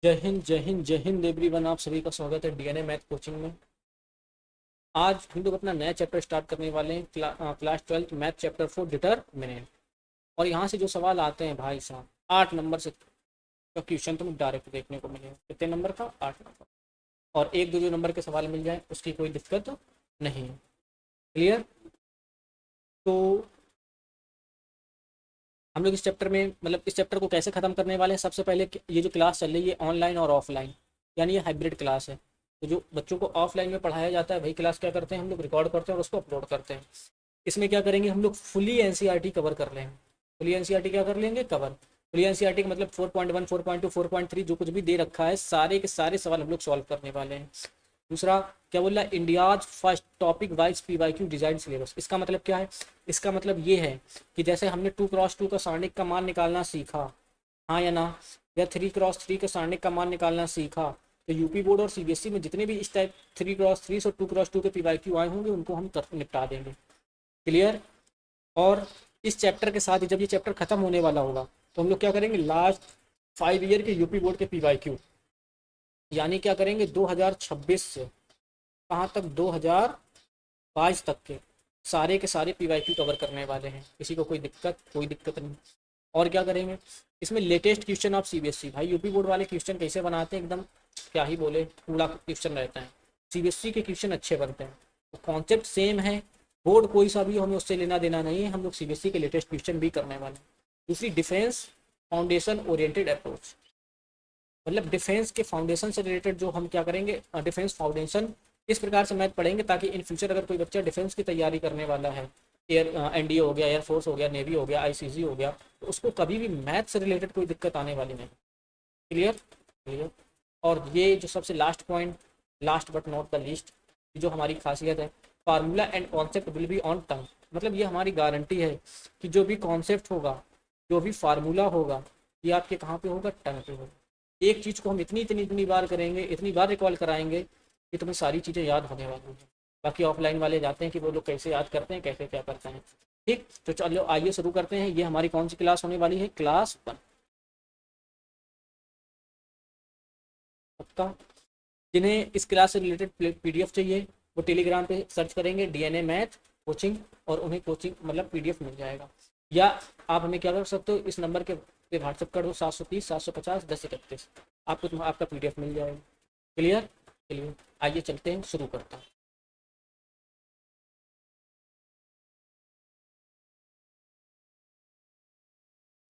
जय हिंद जय हिंद जय हिंद एवरीवन। आप सभी का स्वागत है डीएनए मैथ कोचिंग में। आज हम लोग अपना नया चैप्टर स्टार्ट करने वाले हैं, क्लास 12 मैथ चैप्टर 4 डिटरमिनेंट। और यहाँ से जो सवाल आते हैं भाई साहब, 8 नंबर से का क्वेश्चन तुम्हें डायरेक्ट देखने को मिलेगा। कितने नंबर का? 8 नंबर। और एक दो जो नंबर के सवाल मिल जाए उसकी कोई दिक्कत नहीं है। क्लियर? तो हम लोग इस चैप्टर में मतलब इस चैप्टर को कैसे ख़त्म करने वाले हैं। सबसे पहले ये जो क्लास चल रही है ऑनलाइन और ऑफलाइन, यानी ये हाइब्रिड क्लास है। तो जो बच्चों को ऑफलाइन में पढ़ाया जाता है वही क्लास क्या करते हैं, हम लोग रिकॉर्ड करते हैं और उसको अपलोड करते हैं। इसमें क्या करेंगे, हम लोग फुली एनसीईआरटी कवर कर लेंगे। फुली एनसीईआरटी क्या कर लेंगे? कवर। फुली एनसीईआरटी का मतलब 4.1 4.2 4.3 जो कुछ भी दे रखा है सारे के सारे सवाल हम लोग सॉल्व करने वाले हैं। दूसरा क्या बोल रहा है, India's first topic wise PYQ design syllabus. इसका मतलब क्या है? इसका मतलब ये है कि जैसे हमने 2x2 का सारणिक का मान निकालना सीखा, हाँ या ना, या 3x3 का सारणिक का मान निकालना सीखा, तो यूपी बोर्ड और सीबीएसई में जितने भी इस टाइप 3x3 और 2x2 के पीवाईक्यू आए होंगे उनको हम निपटा देंगे। क्लियर? और इस चैप्टर के साथ ही जब ये चैप्टर खत्म होने वाला होगा तो हम लोग क्या करेंगे, लास्ट 5 ईयर के यूपी बोर्ड के पीवाईक्यू, यानी क्या करेंगे 2026 से कहाँ तक, 2022 तक के सारे पीवाईक्यू कवर करने वाले हैं। किसी को कोई दिक्कत? कोई दिक्कत नहीं। और क्या करेंगे, इसमें लेटेस्ट क्वेश्चन ऑफ सीबीएसई। भाई यूपी बोर्ड वाले क्वेश्चन कैसे बनाते हैं, एकदम क्या ही बोले, कूड़ा क्वेश्चन रहता है। सीबीएसई के क्वेश्चन अच्छे बनते हैं। तो कॉन्सेप्ट सेम है, बोर्ड कोई सा भी हो, हमें उससे लेना देना नहीं है। हम लोग सीबीएसई के लेटेस्ट क्वेश्चन भी करने वाले हैं। दूसरी, डिफेंस फाउंडेशन ओरिएंटेड अप्रोच, मतलब डिफेंस के फाउंडेशन से रिलेटेड जो हम क्या करेंगे, डिफेंस फाउंडेशन इस प्रकार से मैथ पढ़ेंगे ताकि इन फ्यूचर अगर कोई बच्चा डिफेंस की तैयारी करने वाला है, एयर एनडीए हो गया, एयरफोर्स हो गया, नेवी हो गया, आईसीजी हो गया, तो उसको कभी भी मैथ से रिलेटेड कोई दिक्कत आने वाली नहीं। क्लियर? क्लियर। और ये जो सबसे last point, last but not the least, जो हमारी खासियत है, formula and concept will be on टंग। मतलब ये हमारी गारंटी है कि जो भी कॉन्सेप्ट होगा, जो भी फार्मूला होगा, ये आपके कहाँ पे होगा? टंग पे होगा। एक चीज़ को हम इतनी बार करेंगे, इतनी बार रिकॉल कराएंगे कि तुम्हें सारी चीज़ें याद होने वाली हैं। बाकी ऑफलाइन वाले जाते हैं कि वो लोग कैसे याद करते हैं, कैसे क्या करते हैं। ठीक, तो चलो आइए शुरू करते हैं। ये हमारी कौन सी क्लास होने वाली है? क्लास 1। पक्का? जिन्हें इस क्लास से रिलेटेड पीडीएफ चाहिए वो टेलीग्राम पे सर्च करेंगे डीएनए मैथ कोचिंग, और उन्हें कोचिंग मतलब पीडीएफ मिल जाएगा। या आप हमें क्या कर सकते हो, इस नंबर के पे व्हाट्सअप कर दो 730 750 1031, आपको आपका पीडीएफ मिल जाएगा। क्लियर? चलिए आइए चलते हैं, शुरू करते हैं।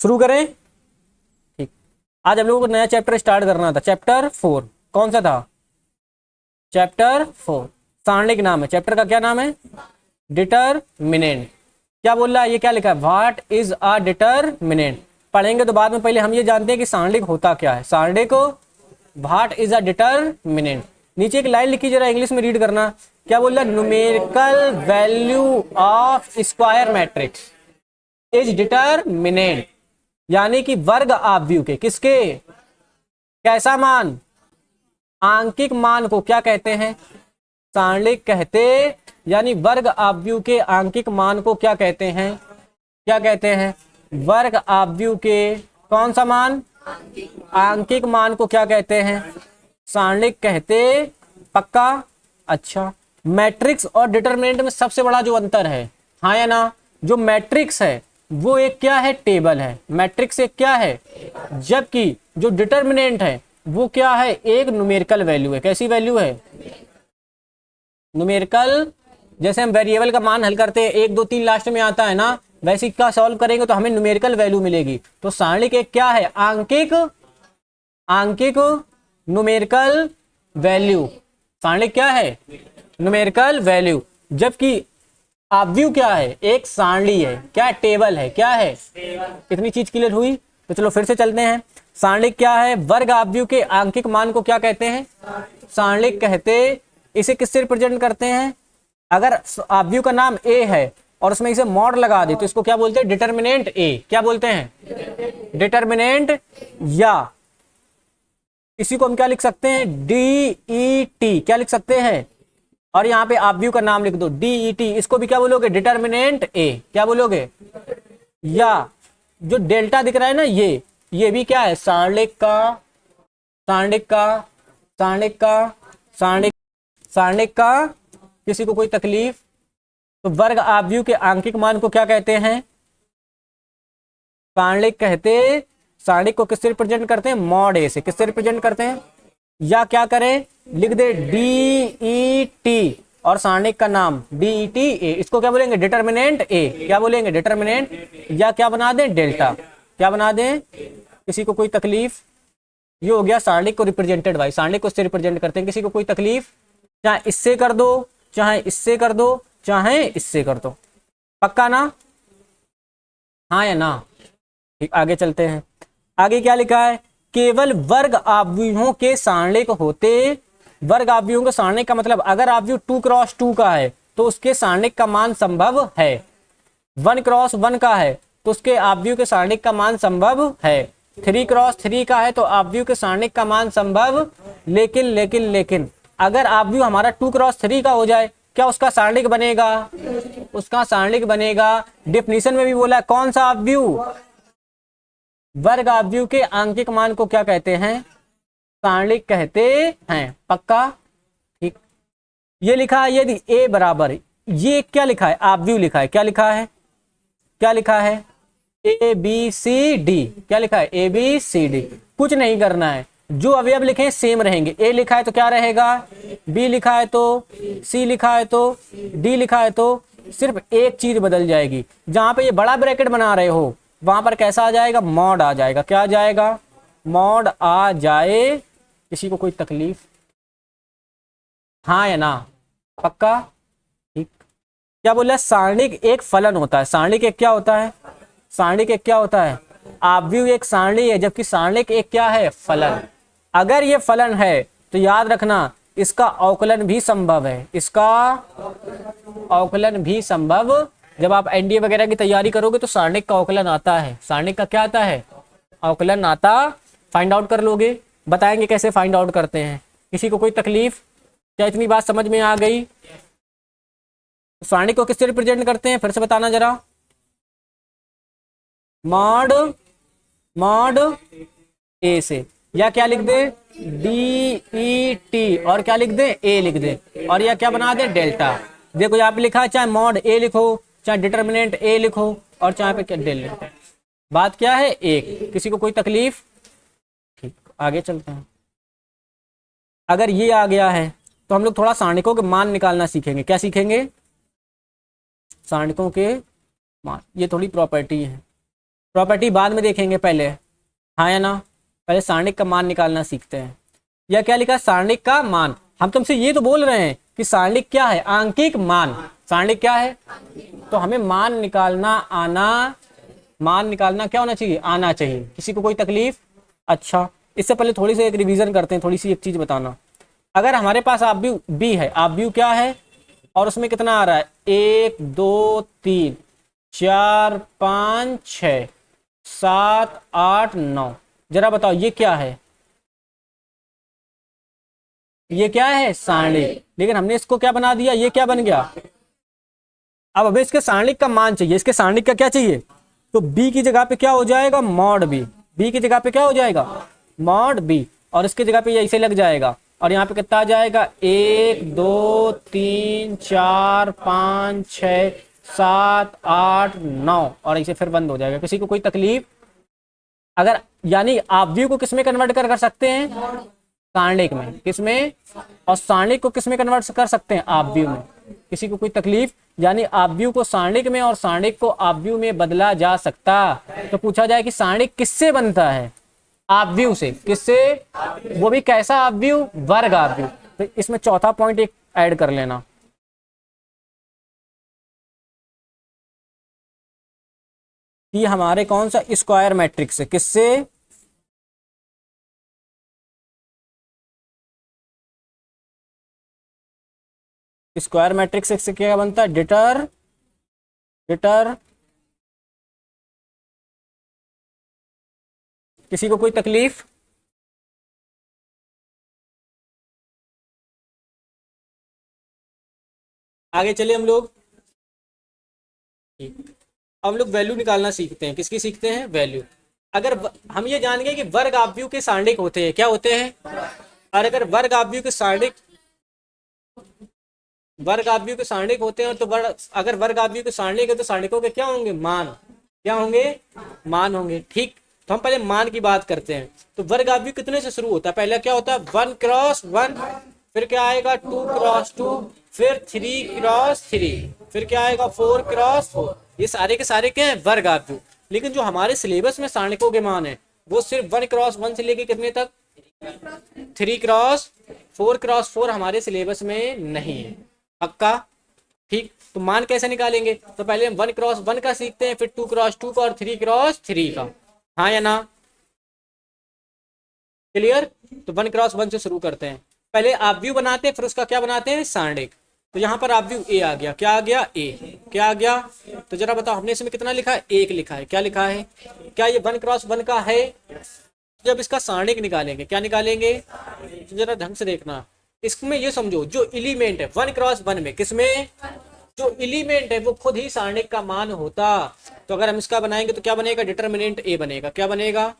शुरू करें? ठीक। आज हम लोगों को नया चैप्टर स्टार्ट करना था, चैप्टर 4। कौन सा था? चैप्टर 4। सारणिक नाम है चैप्टर का। क्या नाम है? डिटरमिनेंट। क्या बोल रहा है, ये क्या लिखा है? What is a determinant. पढ़ेंगे तो बाद में, पहले हम ये जानते हैं कि सारणिक होता क्या है। सारणिक, व्हाट इज अ डिटरमिनेंट। नीचे एक लाइन लिखी, जरा इंग्लिश में रीड करना। क्या बोल रहा है? Numerical value of square matrix is determinant, यानी कि वर्ग आव्यूह के किसके, कैसा मान, आंकिक मान को क्या कहते हैं? सारणिक कहते। यानी वर्ग आव्यूह के आंकिक मान को क्या कहते हैं? क्या कहते हैं? वर्ग आव्यूह के कौन सा मान? आंकिक मान को क्या कहते हैं? सारणिक कहते। पक्का? अच्छा, मैट्रिक्स और डिटरमिनेंट में सबसे बड़ा जो अंतर है, हाँ या ना, जो मैट्रिक्स है वो एक क्या है? टेबल है। मैट्रिक्स एक क्या है? जबकि जो डिटरमिनेंट है वो क्या है? एक न्यूमेरिकल वैल्यू है। कैसी वैल्यू है? न्यूमेरिकल। जैसे हम वेरिएबल का मान हल करते हैं, 1 2 3 लास्ट में आता है ना, वैसे का सॉल्व करेंगे तो हमें न्यूमेरिकल वैल्यू मिलेगी। तो सारणिक एक क्या है? आंकिक, आंकिक न्यूमेरिकल वैल्यू। सारणिक क्या है? Numerical value. जबकि आव्यूह क्या है? एक सारणी है। क्या? टेबल है। क्या है? इतनी चीज क्लियर हुई? तो चलो फिर से चलते हैं। सारणिक क्या है? वर्ग आव्यूह के आंकिक मान को क्या कहते हैं? सारणिक कहते। इसे किससे रिप्रेजेंट करते हैं? अगर आव्यूह का नाम ए है और उसमें इसे मॉड लगा दे तो इसको क्या बोलते हैं? Determinant A. क्या बोलते हैं? डिटरमिनेंट। या इसी को हम क्या लिख सकते हैं? D E T. क्या लिख सकते हैं? और यहाँ पे आव्यूह का नाम लिख दो, डी ई टी। इसको भी क्या बोलोगे? Determinant A. क्या बोलोगे? या जो डेल्टा दिख रहा है ना, ये भी क्या है? सारणिक का सारणिक का, सारणिक का, सारणिक, सारणिक का, किसी को कोई तकलीफ? तो वर्ग आव्यूह के आंकिक मान को क्या कहते हैं? सारणिक कहते। सारणिक को किससे रिप्रेजेंट करते हैं? मॉड ए से। किससे रिप्रेजेंट करते हैं? या क्या करें, लिख दे डी ई टी और सारणिक का नाम डी ई टी ए। इसको क्या बोलेंगे? डिटर्मिनेंट ए। क्या बोलेंगे? डिटर्मिनेंट। या क्या बना दें? डेल्टा। क्या बना दें? किसी को कोई तकलीफ? ये हो गया सारणिक को रिप्रेजेंटेड भाई। सारणिक को इससे रिप्रेजेंट करते हैं। किसी को कोई तकलीफ? चाहे इससे कर दो, चाहे इससे कर दो, चाहे इससे कर दो। पक्का ना? हाँ या ना? ठीक, आगे चलते हैं। आगे क्या लिखा है? केवल वर्ग आव्यूहों के सारणिक होते। वर्ग आव्यूहों के सारणिक का मतलब अगर आव्यूह 2x2 का है तो उसके सारणिक का मान संभव है। 1x1 का है तो उसके आव्यूह के सारणिक का मान संभव है। 3x3 का है तो आव्यूह के सारणिक का मान संभव। लेकिन लेकिन लेकिन अगर आव्यूह हमारा 2x3 का हो जाए, क्या उसका सारणिक बनेगा? उसका सारणिक बनेगा। डेफिनेशन में भी बोला है, कौन सा आव्यूह? वर्ग आव्यूह के आंकिक मान को क्या कहते हैं? सारणिक कहते हैं। पक्का? ठीक। ये लिखा है यदि ए बराबर, ये क्या लिखा है? आव्यूह लिखा है। क्या लिखा है? क्या लिखा है? A B C D. क्या लिखा है? A B C D. कुछ नहीं करना है, जो अवयव लिखे सेम रहेंगे। ए लिखा है तो क्या रहेगा? बी लिखा है तो, सी लिखा है तो, डी लिखा है तो, सिर्फ एक चीज बदल जाएगी। जहां पे ये बड़ा ब्रैकेट बना रहे हो वहां पर कैसा आ जाएगा? मॉड आ जाएगा। क्या आ जाएगा? मॉड आ जाए। किसी को कोई तकलीफ? हाँ या ना? पक्का? ठीक। क्या बोला? सारणिक एक फलन होता है। सारणिक एक क्या होता है? सारणिक एक क्या होता है? आव्यूह एक सारणी है, जबकि सारणिक एक क्या है? फलन। अगर ये फलन है तो याद रखना इसका अवकलन भी संभव है। इसका अवकलन भी संभव। जब आप एनडीए वगैरह की तैयारी करोगे तो सारणिक का अवकलन आता है। सारणिक का क्या आता है? अवकलन आता। फाइंड आउट कर लोगे, बताएंगे कैसे फाइंड आउट करते हैं। किसी को कोई तकलीफ? क्या इतनी बात समझ में आ गई? सारणिक को किससे रिप्रेजेंट करते हैं? फिर से बताना जरा। मॉड, मॉड ए से। या क्या लिख दे? डी ई टी और क्या लिख दे? ए लिख दे। और या क्या बना दे? डेल्टा। देखो यहाँ पे लिखा है चाहे मॉड ए लिखो, चाहे डिटर्मिनेंट ए लिखो, और चाहे पे क्या डेल्टा। बात क्या है? एक। किसी को कोई तकलीफ? ठीक, आगे चलते हैं। अगर ये आ गया है तो हम लोग थोड़ा सारणिकों के मान निकालना सीखेंगे। क्या सीखेंगे? सारणिकों के मान। ये थोड़ी प्रॉपर्टी है, प्रॉपर्टी बाद में देखेंगे पहले। हाँ या ना? पहले सारणिक का मान निकालना सीखते हैं। यह क्या लिखा? सारणिक का मान। हम तुमसे ये तो बोल रहे हैं कि सारणिक क्या है? आंकिक मान। सारणिक क्या है? तो हमें मान निकालना आना। मान निकालना क्या होना चाहिए? आना चाहिए। किसी को कोई तकलीफ? अच्छा, इससे पहले थोड़ी सी एक रिवीजन करते हैं। थोड़ी सी एक चीज बताना। अगर हमारे पास आव्यूह बी है, आव्यूह क्या है और उसमें कितना आ रहा है? 1 2 3 4 5 6 7 8 9। जरा बताओ ये क्या है? ये क्या है? सारणिक। लेकिन हमने इसको क्या बना दिया? ये क्या बन गया? अब अबे इसके सारणिक का मान चाहिए। इसके सारणिक का क्या चाहिए? तो बी की जगह पे क्या हो जाएगा? Mod B. बी की जगह पे क्या हो जाएगा? Mod B. और इसकी जगह पे ये ऐसे लग जाएगा। और यहाँ पे कितना आ जाएगा? 1 2 3 4 5 6 7 8 9 और ऐसे फिर बंद हो जाएगा। किसी को कोई तकलीफ? अगर यानी आव्यूह को किसमें कन्वर्ट कर सकते हैं? सारणिक में। किसमें? और सारणिक को किसमें कन्वर्ट कर सकते हैं? आव्यूह में। किसी को कोई तकलीफ? यानी आव्यूह को सारणिक में और सारणिक को आव्यूह में बदला जा सकता। तो पूछा जाए कि सारणिक किससे बनता है? आव्यूह से। किससे? वो भी कैसा आव्यूह? वर्ग आव्यूह। तो इसमें चौथा पॉइंट एक ऐड कर लेना। कि हमारे कौन सा? स्क्वायर मैट्रिक्स से। किससे? स्क्वायर मैट्रिक्स से क्या बनता है? Deter, deter. किसी को कोई तकलीफ? आगे चले हम लोग। अब हम लोग वैल्यू निकालना सीखते हैं। किसकी सीखते हैं? वैल्यू। हम ये जान गए कि वर्ग आव्यूह के सारणिक होते हैं, क्या होते हैं, और अगर वर्ग आव्यूह के सारणिक होते हैं तो अगर वर्ग आव्यूह के सारणिक है तो सारणिकों के क्या होंगे, मान, क्या होंगे, मान होंगे। ठीक, तो हम पहले मान की बात करते हैं। तो वर्ग आव्यूह कितने से शुरू होता है, पहले क्या होता है 1 क्रॉस 1, फिर क्या आएगा 2 क्रॉस 2, फिर 3 क्रॉस 3, फिर क्या आएगा 4 क्रॉस 4। ये सारे के सारे क्या है, वर्ग आव्यूह। लेकिन जो हमारे सिलेबस में सारणिकों के मान है वो सिर्फ 1 क्रॉस 1 से लेके कितने तक, 3 क्रॉस 4 हमारे सिलेबस में नहीं है। पक्का? ठीक, तो मान कैसे निकालेंगे, तो पहले हम 1 क्रॉस 1 का सीखते हैं, फिर 2 क्रॉस 2 का और 3 क्रॉस 3 का। हाँ या ना, क्लियर? तो 1 क्रॉस 1 से शुरू करते हैं, पहले आव्यूह बनाते हैं, फिर उसका क्या बनाते हैं, सारणिक। तो यहाँ पर आव्यूह ए आ गया, क्या आ गया, ए, क्या आ गया, तो जरा बताओ हमने इसमें कितना लिखा है, 1 लिखा है। क्या लिखा है, क्या ये 1 क्रॉस 1 का है? जब इसका सारणिक निकालेंगे, क्या निकालेंगे, तो जरा ढंग से देखना। इसमें ये समझो जो एलिमेंट है 1 क्रॉस 1 में, किसमें, जो एलिमेंट है वो खुद ही सारणिक का मान होता। तो अगर हम इसका बनाएंगे तो क्या बनेगा, डिटर्मिनेंट ए बनेगा। क्या बनेगा,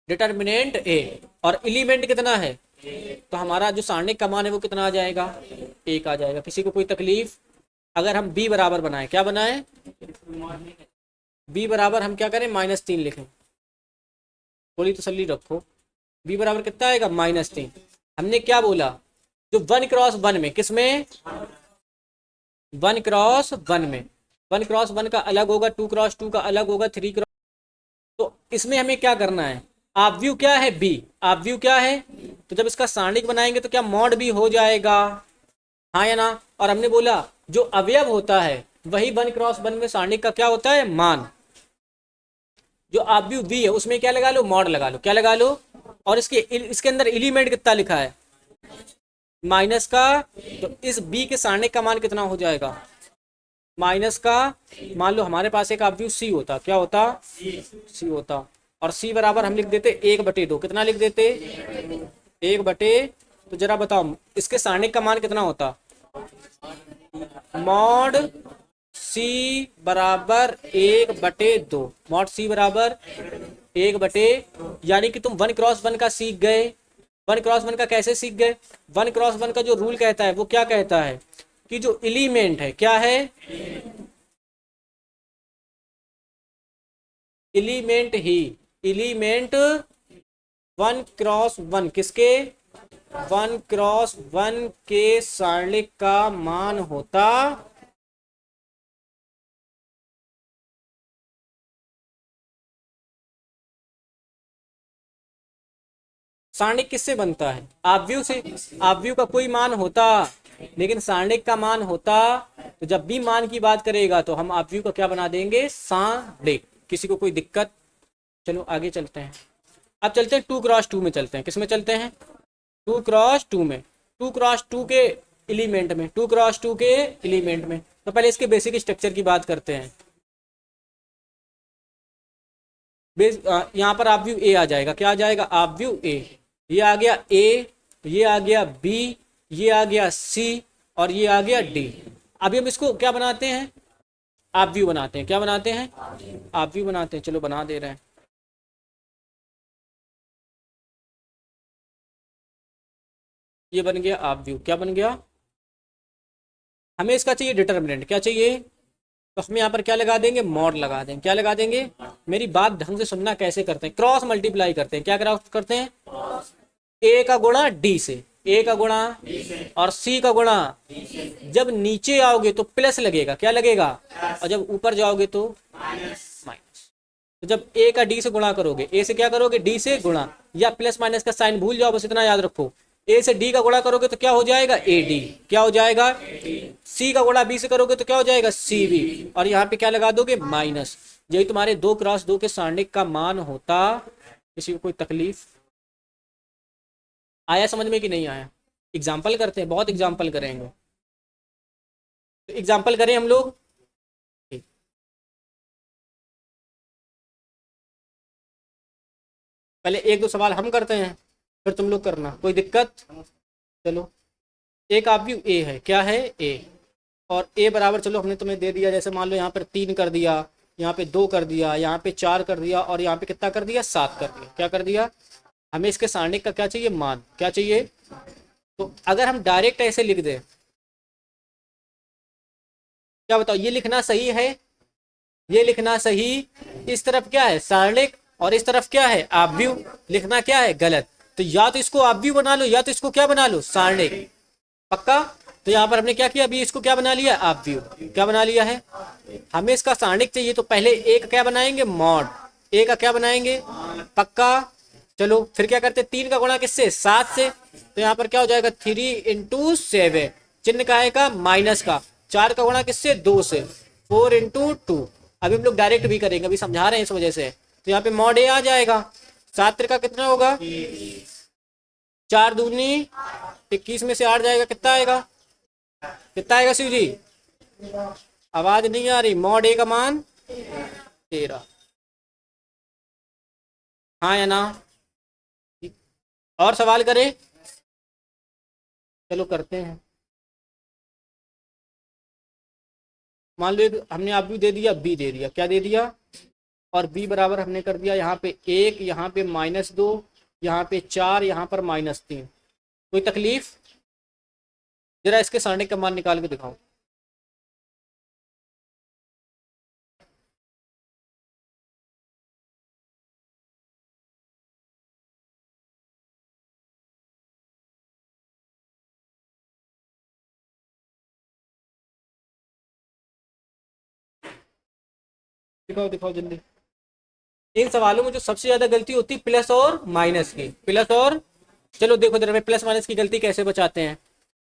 डिटर्मिनेंट ए। और एलिमेंट कितना है, तो हमारा जो सारणिक का मान है वो कितना आ जाएगा, 1 आ जाएगा। किसी को कोई तकलीफ? अगर हम b बराबर बनाए, क्या बनाए, b बराबर हम क्या करें, -3 लिखें, थोड़ी तसल्ली रखो। b बराबर कितना आएगा, -3। हमने क्या बोला, जो 1 क्रॉस 1 में, किसमें, 1 क्रॉस 1 में, 1 क्रॉस 1 का अलग होगा, 2 क्रॉस 2 का अलग होगा, 3 क्रॉस। तो इसमें हमें क्या करना है, आव्यूह क्या है, बी, आव्यूह क्या है, तो जब इसका सारणिक बनाएंगे तो क्या मॉड भी हो जाएगा, हाँ या ना। और हमने बोला जो अवयव होता है वही 1 क्रॉस 1 में सारणिक का क्या होता है, मान। जो आव्यूह बी है उसमें क्या लगा लो, मॉड लगा लो, क्या लगा लो। और इसके अंदर एलिमेंट कितना लिखा है, माइनस का, तो इस बी के सारणिक का मान कितना हो जाएगा, माइनस का। मान लो हमारे पास एक आव्यूह सी होता, क्या होता, सी होता, और सी बराबर हम लिख देते 1/2, कितना लिख देते, 1/, तो जरा बताओ इसके सारणिक का मान कितना होता, मॉड सी बराबर 1/2, मॉड सी बराबर 1/, यानी कि तुम 1 क्रॉस 1 का सीख गए। 1 क्रॉस 1 का कैसे सीख गए, 1 क्रॉस 1 का जो रूल कहता है वो क्या कहता है कि जो एलिमेंट है, क्या है, एलिमेंट ही, एलिमेंट 1 क्रॉस 1 किसके, 1 क्रॉस 1 के सारणिक का मान होता। सारणिक किससे बनता है, आव्यूह से। आव्यूह का कोई मान होता लेकिन सारणिक का मान होता। तो जब भी मान की बात करेगा तो हम आव्यूह का क्या बना देंगे, सारणिक। किसी को कोई दिक्कत? चलो आगे चलते हैं। अब चलते हैं 2 क्रॉस 2 में, चलते हैं, किस में चलते हैं, 2 क्रॉस 2 में, 2 क्रॉस 2 के एलिमेंट में, 2 क्रॉस 2 के एलिमेंट में। तो पहले इसके बेसिक स्ट्रक्चर की बात करते हैं। यहाँ पर आव्यूह ए आ जाएगा, क्या आ जाएगा, आव्यूह ए। ये आ गया ए, ये आ गया बी, ये आ गया सी, और ये आ गया डी। अभी हम इसको क्या बनाते हैं, आव्यूह बनाते हैं। क्या बनाते हैं, आव्यूह बनाते हैं। चलो बना दे रहे हैं। ये बन गया आव्यूह। क्या बन गया, हमें इसका चाहिए डिटर्मिनेंट, क्या चाहिए, तो हम यहाँ पर क्या लगा देंगे, मॉड लगा देंगे। क्या लगा देंगे, मेरी बात ढंग से सुनना, कैसे करते हैं, क्रॉस मल्टीप्लाई करते हैं। क्या क्रॉस करते हैं, ए का गुणा डी से, ए का गुणा और सी का गुणा। जब नीचे आओगे तो प्लस लगेगा, क्या लगेगा, और जब ऊपर जाओगे तो माइनस। तो जब ए का डी से गुणा करोगे, ए से क्या करोगे, डी से गुणा, या प्लस माइनस का साइन भूल जाओ, बस इतना याद रखो। ए से डी का गुणा करोगे तो क्या हो जाएगा, ए डी। क्या हो जाएगा, सी का गुणा बी से करोगे तो क्या हो जाएगा, सी बी। और यहाँ पे क्या लगा दोगे, माइनस। यही तुम्हारे 2 क्रॉस 2 के सारणिक का मान होता। किसी को कोई तकलीफ? आया समझ में कि नहीं आया? एग्जाम्पल करते हैं, बहुत एग्जाम्पल करेंगे। तो एग्जाम्पल करें हम लोग। पहले 1-2 सवाल हम करते हैं, फिर तुम लोग करना, कोई दिक्कत? चलो, एक आव्यूह ए है, क्या है, ए, और ए बराबर, चलो हमने तुम्हें दे दिया, जैसे मान लो यहाँ पर 3 कर दिया, यहाँ पे 2 कर दिया, यहाँ पे 4 कर दिया और यहाँ पे कितना कर दिया 7 कर दिया। क्या कर दिया? हमें इसके सारणिक का क्या चाहिए? मान। क्या चाहिए? तो अगर हम डायरेक्ट ऐसे लिख दें, क्या बताओ ये लिखना सही है? ये लिखना सही? इस तरफ क्या है? सारणिक और इस तरफ क्या है? आव्यूह। लिखना क्या है? गलत। तो या तो इसको आव्यूह बना लो या तो इसको क्या बना लो? सारणिक। पक्का? तो यहाँ पर हमने क्या किया? अभी इसको क्या बना लिया? आव्यूह। क्या बना लिया है? हमें इसका सारणिक चाहिए तो पहले ए का क्या बनाएंगे? मॉड। ए का क्या बनाएंगे? पक्का? चलो फिर क्या करते? 3 का गुणा किससे? 7 से। तो यहाँ पर क्या हो जाएगा? 3 इंटू 7। चिन्ह का आएगा माइनस का। 4 का गुणा किससे? 2 से। 4 इंटू 2। अभी हम लोग डायरेक्ट भी करेंगे, अभी समझा रहे हैं इस वजह से। तो यहाँ पे मॉड ए आ जाएगा। 7 त्रिका कितना होगा? 4 दूनी 21 में से 8 जाएगा, कितना आएगा? कितना आएगा शिव जी? आवाज नहीं आ रही। मॉड ए का मान 13। हाँ या ना? और सवाल करें? चलो करते हैं। मान लो हमने आप भी दे दिया, बी दे दिया। क्या दे दिया? और बी बराबर हमने कर दिया यहाँ पे 1, यहाँ पे -2, यहाँ पे 4, यहाँ पर -3। कोई तकलीफ? जरा इसके सारणिक का मान निकाल के दिखाओ। दिखाओ दिखाओ जल्दी। इन सवालों में जो सबसे ज्यादा गलती होती है प्लस और माइनस की। प्लस और, चलो देखो जरा प्लस माइनस की गलती कैसे बचाते हैं।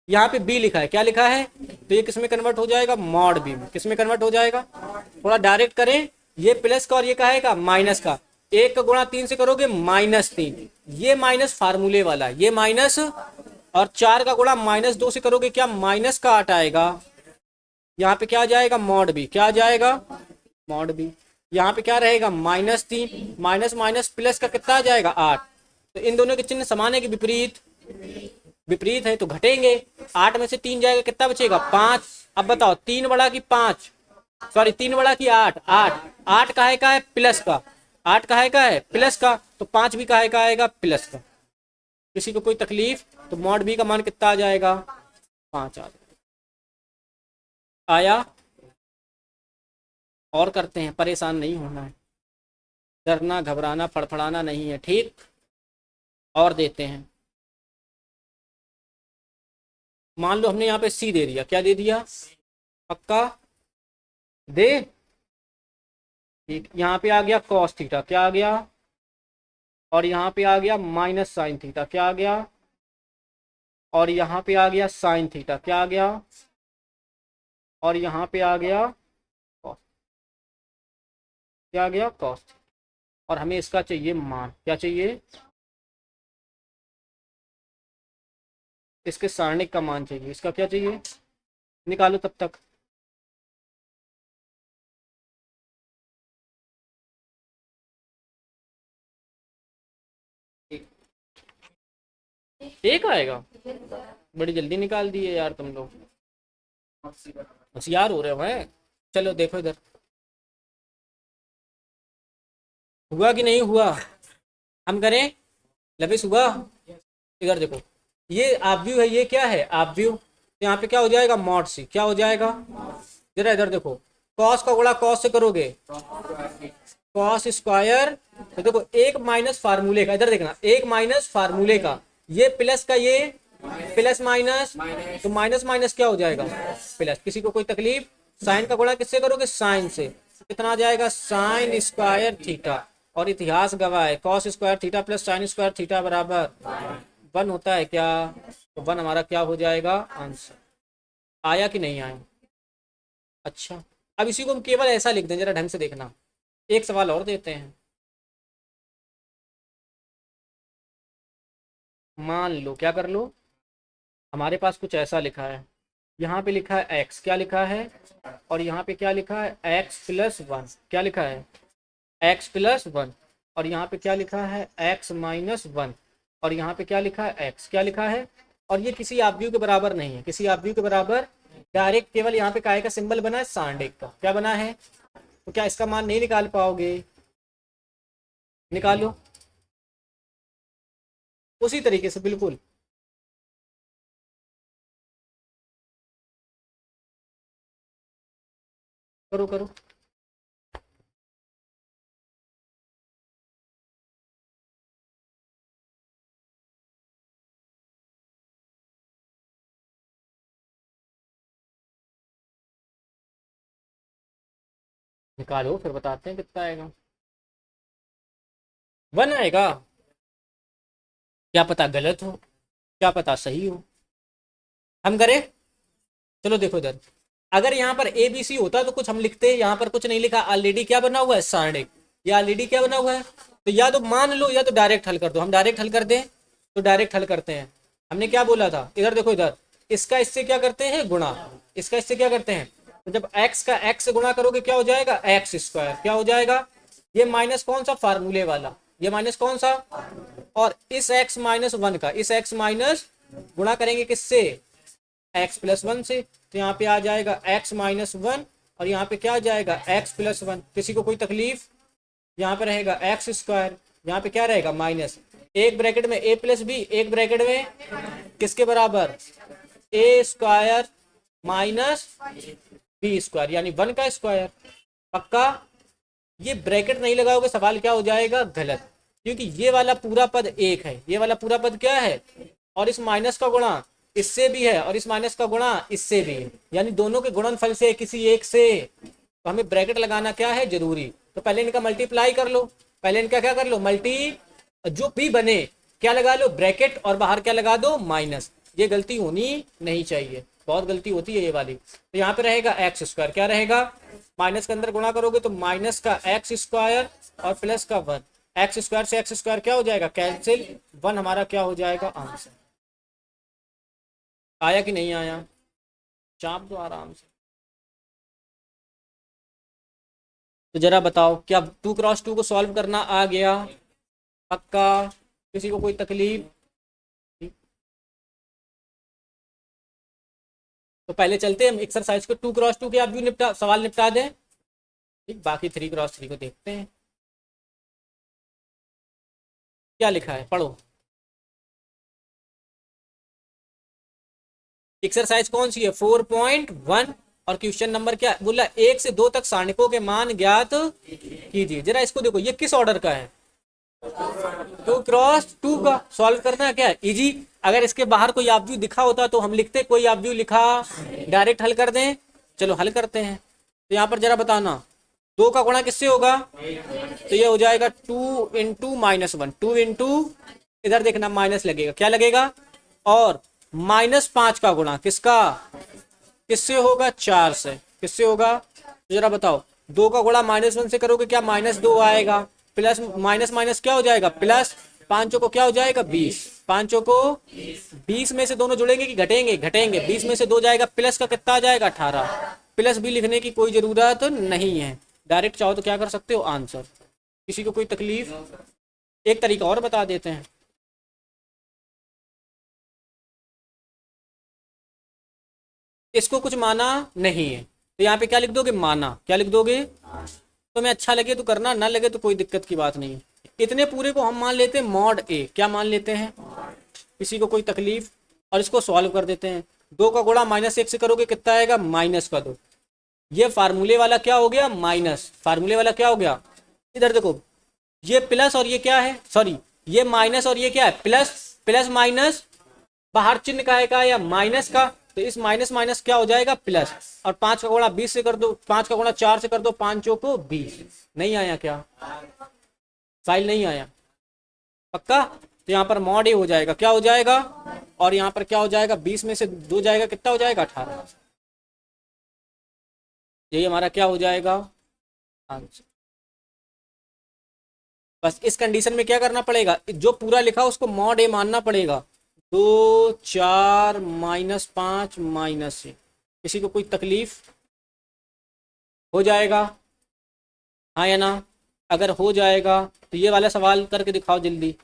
यहाँ पे बी लिखा है, क्या लिखा है? तो ये किस में कन्वर्ट हो जाएगा? मॉड बी में। किस में कन्वर्ट हो जाएगा? थोड़ा डायरेक्ट करें। ये प्लस का और ये कहेगा माइनस का। 1 का गुणा 3 से करोगे -3। ये माइनस फार्मूले वाला, ये माइनस। और 4 का गुणा -2 से करोगे क्या? माइनस का 8 आएगा। यहाँ पे क्या आ जाएगा? Mod B. क्या आ जाएगा? Mod B. यहाँ पे क्या रहेगा? -3। माइनस माइनस प्लस का कितना आ जाएगा? 8। तो इन दोनों के चिन्ह समान है कि विपरीत? विपरीत है तो घटेंगे। 8 में से 3 जाएगा, कितना बचेगा? 5। अब बताओ 3 बड़ा की 5, सॉरी 3 बड़ा की 8। 8 काहे का है? प्लस का। 8 काहे का है? प्लस का। तो 5 भी काहे का आएगा? प्लस का। किसी को कोई तकलीफ? तो मॉड बी का मान कितना आ जाएगा? 5 आ जाएगा। आया? और करते हैं, परेशान नहीं होना है, डरना घबराना फड़फड़ाना नहीं है, ठीक? और देते हैं। मान लो हमने यहाँ पे सी दे दिया। क्या दे दिया? पक्का? दे। ठीक, यहाँ पे आ गया कॉस थीटा। क्या आ गया? और यहाँ पे आ गया माइनस साइन थीटा। क्या आ गया? और यहाँ पे आ गया साइन थीटा। क्या आ गया? और यहाँ पे आ गया कॉस। क्या आ गया? कॉस। और हमें इसका चाहिए मान। क्या चाहिए? इसके सारणिक का मान चाहिए। इसका क्या चाहिए? निकालो तब तक। एक आएगा? बड़ी जल्दी निकाल दिए यार तुम लोग, होशियार हो रहे हो हैं। चलो देखो इधर, हुआ कि नहीं हुआ? हम करें? लविश हुआ? इधर देखो, ये आव्यूह है, ये क्या है? आव्यूह। तो यहाँ पे क्या हो जाएगा? Mod C. क्या हो जाएगा? जरा इधर देखो, कॉस का गुणा कॉस से करोगे, कॉस स्क्वायर। तो देखो एक माइनस फार्मूले का, इधर देखना, एक माइनस फार्मूले का, ये प्लस का, ये प्लस माइनस, तो माइनस माइनस क्या हो जाएगा? प्लस। किसी को कोई तकलीफ? साइन का गुणा किससे करोगे? साइन से। कितना आ जाएगा? Sine square theta. और इतिहास गवाह है, cos square theta plus sine square theta बराबर 1 होता है क्या? तो 1 हमारा क्या हो जाएगा? आंसर। आया कि नहीं आया? अच्छा, अब इसी को हम केवल ऐसा लिख दें, जरा ढंग से देखना। एक सवाल और देते हैं। मान लो, क्या कर लो, हमारे पास कुछ ऐसा लिखा है, यहाँ पे लिखा है x। क्या लिखा है? और यहाँ पे क्या लिखा है? x+1। क्या लिखा है? x+1। और यहाँ पे क्या लिखा है? x-1। और यहाँ पे क्या लिखा है? x। क्या लिखा है? और ये किसी आव्यूह के बराबर नहीं है, किसी आव्यूह के बराबर, डायरेक्ट केवल यहाँ पे काय का सिंबल बना है? सारणिक का। क्या बना है? तो क्या इसका मान नहीं निकाल पाओगे? निकालो उसी तरीके से बिल्कुल। करो करो। निकालो फिर बताते हैं कितना आएगा। 1 आएगा। क्या पता गलत हो, क्या पता सही हो। हम करें? चलो देखो इधर, अगर यहाँ पर ए बी सी होता तो कुछ हम लिखते, यहाँ पर कुछ नहीं लिखा, ऑलरेडी क्या बना हुआ है, सारणिक। ये ऑलरेडी क्या बना हुआ है, तो या तो मान लो या तो डायरेक्ट हल कर दो। हम डायरेक्ट हल कर दें, तो डायरेक्ट हल करते हैं। हमने क्या बोला था, इधर देखो इधर, इसका इससे क्या करते हैं गुणा, इसका इससे क्या करते हैं, तो जब एक्स का एक्स से गुणा करोगे क्या हो जाएगा, एक्स स्क्वायर। क्या हो जाएगा, ये माइनस कौन सा, फार्मूले वाला, ये माइनस कौन सा, और इस एक्स माइनस वन का इस एक्स माइनस गुणा करेंगे किससे, एक्स प्लस वन से, तो यहाँ पे आ जाएगा एक्स माइनस वन, और यहाँ पे क्या आ जाएगा एक्स प्लस वन। किसी को कोई तकलीफ, यहाँ पे रहेगा एक्स स्क्वायर, यहाँ पे क्या रहेगा माइनस, एक ब्रैकेट में ए प्लस बी, एक ब्रैकेट में किसके बराबर, ए स्क्वायर माइनस बी स्क्वायर, यानी वन का स्क्वायर। पक्का? ये ब्रैकेट नहीं लगाओगे सवाल क्या हो जाएगा, गलत, क्योंकि ये वाला पूरा पद एक है, ये वाला पूरा पद क्या है, और इस माइनस का गुणा इससे भी है, और इस माइनस का गुणा इससे भी है, यानी दोनों के गुणनफल से किसी एक से, तो हमें ब्रैकेट लगाना क्या है, जरूरी। तो पहले इनका मल्टीप्लाई कर लो, पहले इनका क्या कर लो, मल्टी, जो भी बने क्या लगा लो, ब्रैकेट, और बाहर क्या लगा दो, माइनस। ये गलती होनी नहीं चाहिए, बहुत गलती होती है ये वाली। तो यहाँ पे रहेगा एक्स स्क्वायर, क्या रहेगा, माइनस के अंदर गुणा करोगे तो माइनस का एक्स स्क्वायर और प्लस का वन, एक्स स्क्वायर से एक्स स्क्वायर क्या हो जाएगा, कैंसिल, वन हमारा क्या हो जाएगा, आंसर। आया कि नहीं आया, चाप दो आराम से। तो जरा बताओ क्या 2x2 को सॉल्व करना आ गया, पक्का? किसी को कोई तकलीफ? तो पहले चलते हैं हम एक्सरसाइज को 2x2 के आप भी निपटा, सवाल निपटा दें, ठीक, बाकी 3x3 को देखते हैं क्या लिखा है, पढ़ो। एक्सरसाइज कौन सी है, 4.1, और क्वेश्चन नंबर क्या बोला, 1 से 2 तक सारणिकों के मान ज्ञात कीजिए। जरा इसको देखो, ये किस ऑर्डर का है, 2x2 का सॉल्व करना है, क्या है इजी। अगर इसके बाहर कोई ऑब्जेक्ट दिखा होता तो हम लिखते, कोई ऑब्जेक्ट लिखा, डायरेक्ट हल कर दें। चलो हल करते हैं। तो यहाँ पर जरा बताना, 2 का गुणा किससे होगा, तो ये हो जाएगा 2 × -1, 2 इधर देखना माइनस लगेगा, क्या लगेगा, और -5 का गुणा किसका, किससे होगा, 4 से, किससे होगा, तो जरा बताओ, 2 का गुणा -1 से करोगे क्या, -2 आएगा, प्लस माइनस माइनस क्या हो जाएगा प्लस, पांचों को क्या हो जाएगा 20, पांचों को 20 में से दोनों जुड़ेंगे कि घटेंगे, घटेंगे, 20 में से 2 जाएगा, प्लस का कितना आ जाएगा 18, प्लस भी लिखने की कोई जरूरत नहीं है, डायरेक्ट चाहो तो क्या कर सकते हो, आंसर। किसी को कोई तकलीफ? एक तरीका और बता देते हैं, इसको कुछ माना नहीं है, तो यहाँ पे क्या लिख दोगे, माना, क्या लिख दोगे, तो मैं अच्छा लगे तो करना, ना लगे तो कोई दिक्कत की बात नहीं है। इतने पूरे को हम मान लेते हैं मॉड ए, क्या मान लेते हैं, किसी को कोई तकलीफ? और इसको सॉल्व कर देते हैं, 2 का गुणा -1 से करोगे कितना आएगा, -2, ये फार्मूले वाला क्या हो गया, माइनस, फार्मूले वाला क्या हो गया, इधर देखो, ये प्लस और ये क्या है, सॉरी, ये माइनस और ये क्या है, प्लस, प्लस माइनस, बाहर चिन्ह का है का या माइनस का, तो इस माइनस माइनस क्या हो जाएगा प्लस, और 5 का गुणा 20 से कर दो, 5 का गुणा 4 से कर दो, पांचों को 20। नहीं आया क्या, फाइल नहीं आया, पक्का? तो यहाँ पर मॉड ए हो जाएगा, क्या हो जाएगा, और यहाँ पर क्या हो जाएगा, 20 में से 2 जाएगा, कितना हो जाएगा 18, यही हमारा क्या हो जाएगा, आंसर। बस इस कंडीशन में क्या करना पड़ेगा, जो पूरा लिखा उसको मॉड ए मानना पड़ेगा, 2 4 -5 -6। किसी को कोई तकलीफ? हो जाएगा, हाँ या ना? अगर हो जाएगा तो ये वाला सवाल करके दिखाओ जल्दी।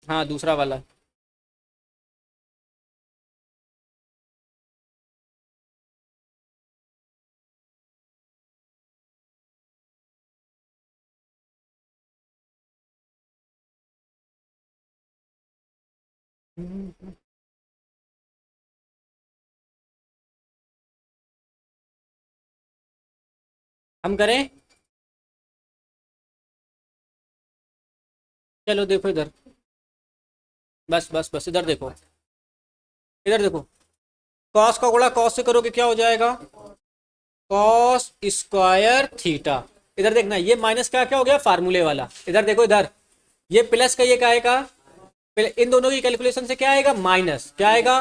हाँ दूसरा वाला। हम करें, चलो देखो इधर, बस बस बस इधर देखो, इधर देखो, कॉस का गुणा कॉस से करोगे क्या हो जाएगा, कॉस स्क्वायर थीटा। इधर देखना, ये माइनस का क्या हो गया फार्मूले वाला, इधर देखो इधर, ये प्लस का ये क्या आएगा, इन दोनों की कैलकुलेशन से क्या आएगा माइनस, क्या आएगा,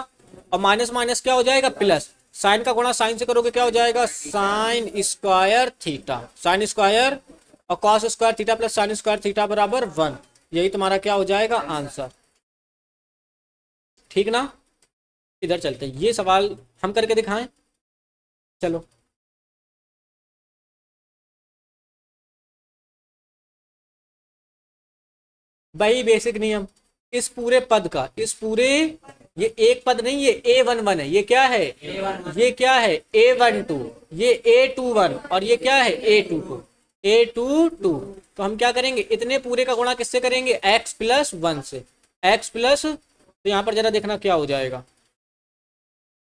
और माइनस माइनस क्या हो जाएगा प्लस, साइन का गुणा साइन से करोगे क्या हो जाएगा, sine square theta, sine square और cos square theta plus sine square theta बराबर 1। यही तुम्हारा क्या हो जाएगा आंसर, ठीक ना। इधर चलते हैं, ये सवाल हम करके दिखाएं, चलो। भाई बेसिक नियम, इस पूरे पद का, इस पूरे, ये एक पद नहीं, ये A11 है, ये क्या है, ये क्या है A12, ये A21 और ये क्या है A22, A22। तो हम क्या करेंगे, इतने पूरे का गुणा किससे करेंगे, x प्लस 1 से, x प्लस, तो यहाँ पर जरा देखना क्या हो जाएगा,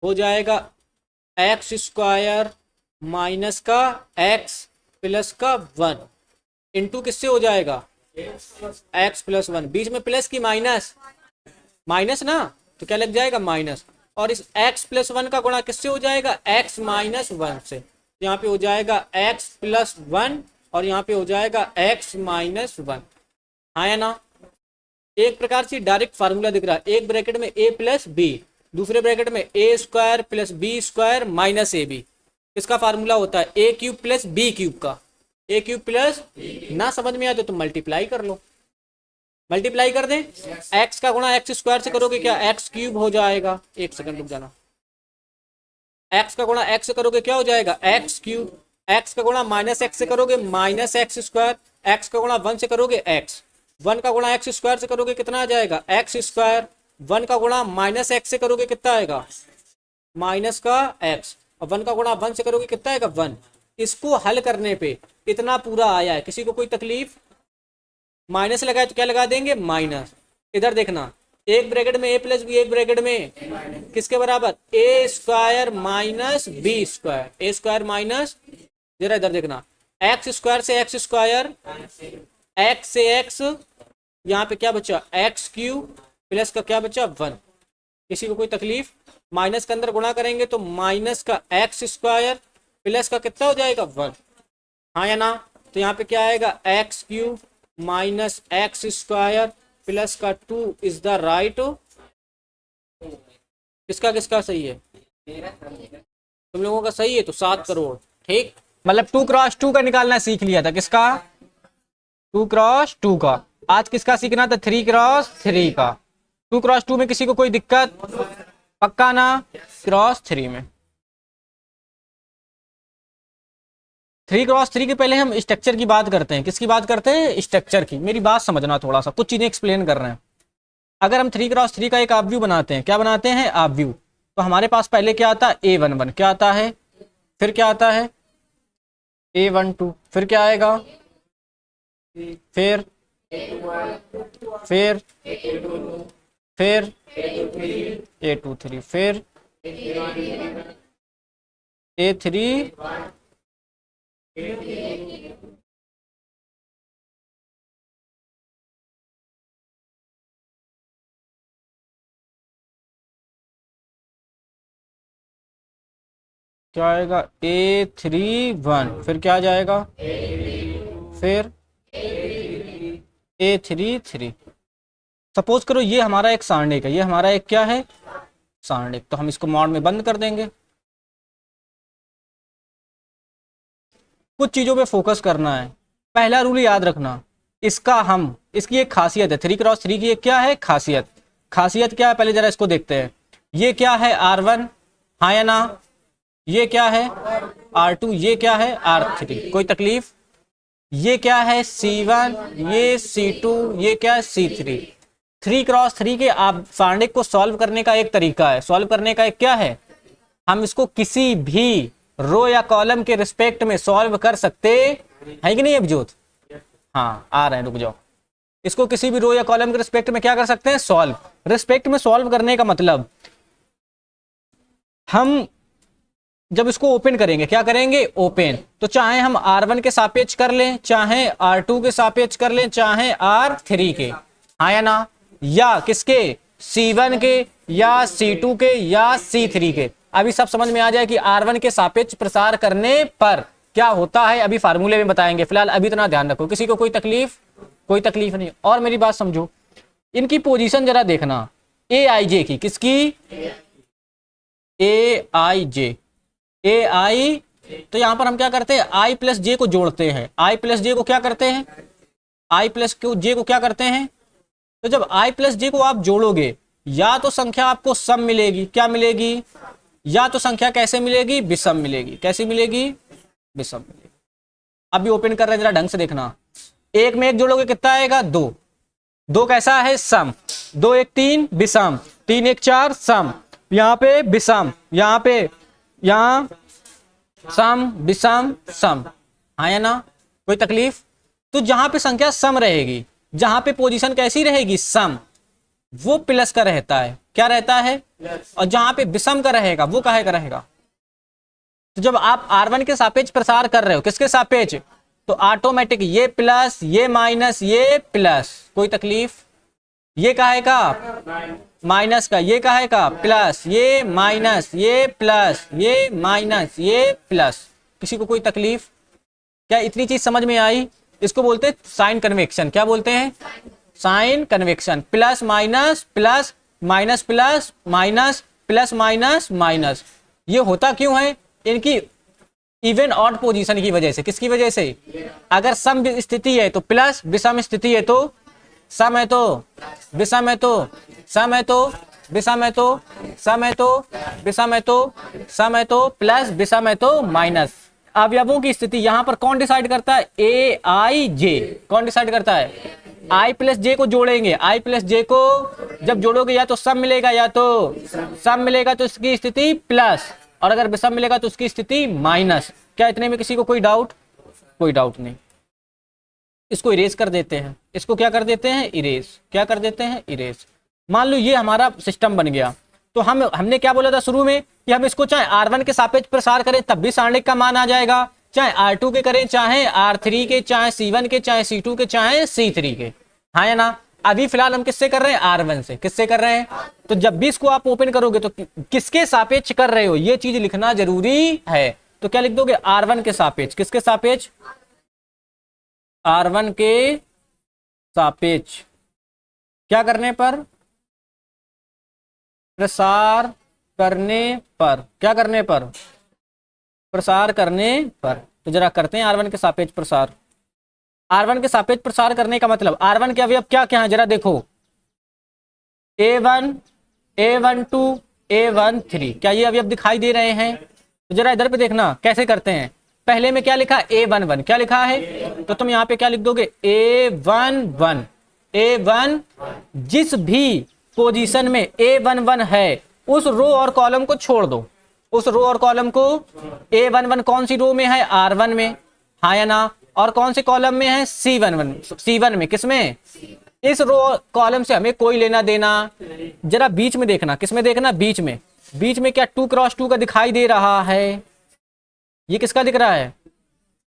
हो जाएगा एक्स स्क्वायर माइनस का x प्लस का 1 इंटू किससे हो जाएगा, एक्स प्लस 1, बीच में प्लस की माइनस, माइनस ना, तो क्या लग जाएगा माइनस, और इस x प्लस 1 का गुणा किससे हो जाएगा, x माइनस 1 से, यहाँ पे हो जाएगा x प्लस 1 और यहाँ पे हो जाएगा x माइनस 1, हाँ या ना। एक प्रकार से डायरेक्ट फार्मूला दिख रहा है, एक ब्रैकेट में a प्लस बी, दूसरे ब्रैकेट में A square plus B square minus A B, इसका फार्मूला होता है A cube plus B cube का, ए क्यूब प्लस, ना समझ में आए तो तुम मल्टीप्लाई कर लो, मल्टीप्लाई कर दें, एक्स का गुणा एक्स स्क्वायर से करोगे क्या एक्स क्यूब हो जाएगा, एक सेकंड रुक जाना, एक्स का गुणा एक्स से करोगे क्या हो जाएगा एक्स क्यूब, एक्स का गुणा माइनस एक्स से करोगे माइनस एक्स स्क्वायर, एक्स का गुणा 1 से करोगे एक्स, 1 का गुणा एक्स स्क्वायर से करोगे कितना आ जाएगा एक्स स्क्वायर, 1 का गुणा माइनस एक्स से करोगे कितना आएगा माइनस का एक्स, और 1 का गुणा 1 से करोगे कितना आएगा 1। इसको हल करने पे इतना पूरा आया है, किसी को कोई तकलीफ, माइनस लगाए तो क्या लगा देंगे माइनस, इधर देखना, एक ब्रैकेट में ए प्लस बी, एक ब्रैकेट में किसके बराबर ए स्क्वायर माइनस बी स्क्वायर, ए स्क्वायर माइनस, जरा इधर देखना, एक्स स्क्वायर से एक्स स्क्वायर, एक्स से एक्स, यहाँ पे क्या बचा एक्स क्यूब प्लस का क्या बचा 1, किसी को कोई तकलीफ, माइनस के अंदर गुणा करेंगे तो माइनस का एक्स स्क्वायर प्लस का कितना हो जाएगा 1, हाँ या ना। तो यहाँ पे क्या आएगा x cube minus x square plus का 2 इज द राइट, किसका किसका सही है, तुम लोगों का सही है तो 7 करोड़, ठीक, मतलब 2 क्रॉस 2 का निकालना सीख लिया था, किसका 2 क्रॉस 2 का, आज किसका सीखना था 3 क्रॉस 3 का, 2 क्रॉस 2 में किसी को कोई दिक्कत, पक्का ना, क्रॉस 3 में, 3 क्रॉस 3 के पहले हम स्ट्रक्चर की बात करते हैं, किसकी बात करते हैं स्ट्रक्चर की, मेरी बात समझना थोड़ा सा, कुछ चीजें एक्सप्लेन कर रहे हैं। अगर हम 3 क्रॉस 3 का एक आप व्यू बनाते हैं, क्या बनाते हैं आप व्यू, तो हमारे पास पहले क्या आता है A11, क्या आता है, फिर क्या आता है A12, फिर क्या आएगा, फिर फिर फिर A23, फिर A3, क्या आएगा A31, फिर क्या आ जाएगा, फिर A33। सपोज करो ये हमारा एक सारणिक है, ये हमारा एक क्या है सारणिक, तो हम इसको मॉड में बंद कर देंगे। कुछ चीजों पे फोकस करना है, पहला रूल याद रखना, इसका हम, इसकी एक खासियत है, 3 क्रॉस 3 की एक क्या है खासियत, खासियत क्या है पहले जरा इसको देखते हैं, ये क्या है R1, हाँ या ना, ये क्या है R2, ये क्या है R3, कोई तकलीफ, ये क्या है C1, ये C2, ये क्या है C3। 3 क्रॉस 3 के आप सारणिक को सॉल्व करने का एक तरीका है, सॉल्व करने का एक क्या है, हम इसको किसी भी रो या कॉलम के रिस्पेक्ट में सॉल्व कर सकते हैं कि नहीं अभिजोत, हाँ आ रहे हैं रुक जाओ, इसको किसी भी रो या कॉलम के रिस्पेक्ट में क्या कर सकते हैं, सॉल्व। रिस्पेक्ट में सॉल्व करने का मतलब हम जब इसको ओपन करेंगे, क्या करेंगे, ओपन, तो चाहे हम R1 के सापेक्ष कर लें, चाहे R2 के सापेक्ष कर लें, चाहे R3 के, हाँ या ना, या किसके, C1 के या C2 के या C3 के। अभी सब समझ में आ जाए कि R1 के सापेक्ष प्रसार करने पर क्या होता है, अभी फार्मूले में बताएंगे। फिलहाल अभी इतना ध्यान रखो, किसी को कोई तकलीफ, कोई तकलीफ नहीं। और मेरी बात समझो, इनकी पोजीशन जरा देखना, ए आई जे की, किसकी, ए आई जे, ए आई, तो यहां पर हम क्या करते हैं, आई प्लस जे को जोड़ते हैं, आई प्लस जे को क्या करते हैं, आई प्लस जे को क्या करते हैं। तो जब आई प्लस जे को आप जोड़ोगे, या तो संख्या आपको सम मिलेगी, क्या मिलेगी, या तो संख्या कैसे मिलेगी, विषम मिलेगी। कैसी मिलेगी, विषम मिलेगी। अभी ओपन कर रहे हैं, जरा ढंग से देखना, एक में एक जोड़ोगे कितना आएगा, दो, दो कैसा है, सम, दो एक तीन, विषम, तीन एक चार, सम, यहाँ पे विषम, यहाँ पे, यहाँ सम, विषम, सम, हाँ या ना, कोई तकलीफ। तो जहां पे संख्या सम रहेगी, जहां पे पोजीशन कैसी रहेगी, सम, वो प्लस का रहता है, क्या रहता है, और जहां पे विषम का रहेगा वो काहे का रहेगा। तो जब आप R1 के सापेक्ष प्रसार कर रहे हो, किसके सापेक्ष, तो ऑटोमेटिक ये प्लस, ये माइनस, ये प्लस, कोई तकलीफ, ये काहे का, माइनस का, ये काहे का, प्लस, ये माइनस, ये प्लस, ये माइनस, ये प्लस, किसी को कोई तकलीफ। क्या इतनी चीज समझ में आई। इसको बोलते हैं साइन कन्वेक्शन, क्या बोलते हैं, sign convention, plus minus plus minus plus minus plus minus minus. ये होता क्यों है, इनकी इवन ऑड पोजीशन की वजह से। किसकी वजह से, अगर सम स्थिति है तो प्लस, विषम स्थिति है तो, सम है तो विषम है तो, सम है तो विषम है तो, सम है तो विषम है तो, सम है तो प्लस, विषम है तो माइनस। अवयवों की स्थिति यहां पर कौन डिसाइड करता है, ए आई जे, कौन डिसाइड करता है, आई प्लस जे को जोड़ेंगे, आई प्लस जे को जब जोड़ोगे या तो सम मिलेगा, या तो सम मिलेगा तो इसकी स्थिति प्लस, और अगर विषम मिलेगा तो उसकी स्थिति माइनस। क्या इतने में किसी को कोई डाउट, कोई डाउट नहीं। इसको इरेज कर देते हैं, इसको क्या कर देते हैं, इरेज, क्या कर देते हैं, इरेज। मान लो ये हमारा सिस्टम बन गया, तो हमने क्या बोला था शुरू में कि हम इसको चाहे R1 के सापेक्ष प्रसार करें तब भी सारणिक का मान आ जाएगा, चाहे R2 के करें, चाहे R3 के, चाहे C1 के, चाहे C2 के, चाहे C3 के, हाँ या ना। अभी फिलहाल हम किससे कर रहे हैं, R1 से, किससे कर रहे हैं। तो जब भी इसको आप ओपन करोगे तो किसके सापेक्ष कर रहे हो, ये चीज लिखना जरूरी है। तो क्या लिख दोगे, R1 के सापेक्ष, किसके सापेक्ष, R1 के सापेक्ष, क्या करने पर, प्रसार करने पर, क्या करने पर, प्रसार करने पर। तो जरा करते हैं R1 के सापेक्ष प्रसार। R1 के सापेक्ष प्रसार करने का मतलब, R1 के अवयव क्या क्या है, जरा देखो, A1, A12, A13, क्या ये अवयव दिखाई दे रहे हैं। तो जरा इधर पे देखना कैसे करते हैं। पहले में क्या लिखा, A11, क्या लिखा है, तो तुम यहाँ पे क्या लिख दोगे, A11, A1, जिस भी पोजीशन में A11 है उस रो और कॉलम को छोड़ दो, उस रो और कॉलम को। A11 कौन सी रो में है, R1 में, हाँ या ना, और कौन से कॉलम में है, C1 में, किसमें, इस रो कॉलम से हमें कोई लेना देना। जरा बीच में देखना, किसमें देखना, बीच में, बीच में क्या 2 क्रॉस 2 का दिखाई दे रहा है, ये किसका दिख रहा है,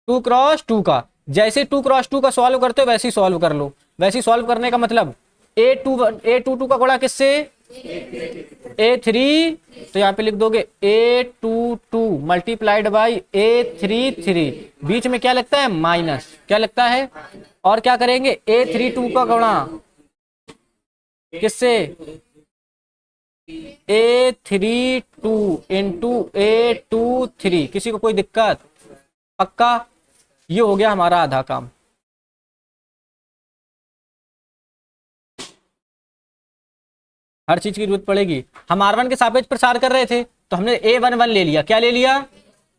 2 क्रॉस 2 का। जैसे 2 क्रॉस 2 का सॉल्व करते हो वैसे ही सॉल्व कर लो। वैसे ही सॉल्व करने का मतलब, A22 का गुणा किससे, A3, तो यहाँ पे लिख दोगे A22 मल्टीप्लाइड बाई A33, बीच में क्या लगता है, माइनस, क्या लगता है, और क्या करेंगे, A32 का गुणा किससे, A32 इंटू A23। किसी को कोई दिक्कत, पक्का। ये हो गया हमारा आधा काम। हर चीज की जरूरत पड़ेगी। हम R1 के सापेक्ष प्रसार कर रहे थे तो हमने A11 ले लिया, क्या ले लिया।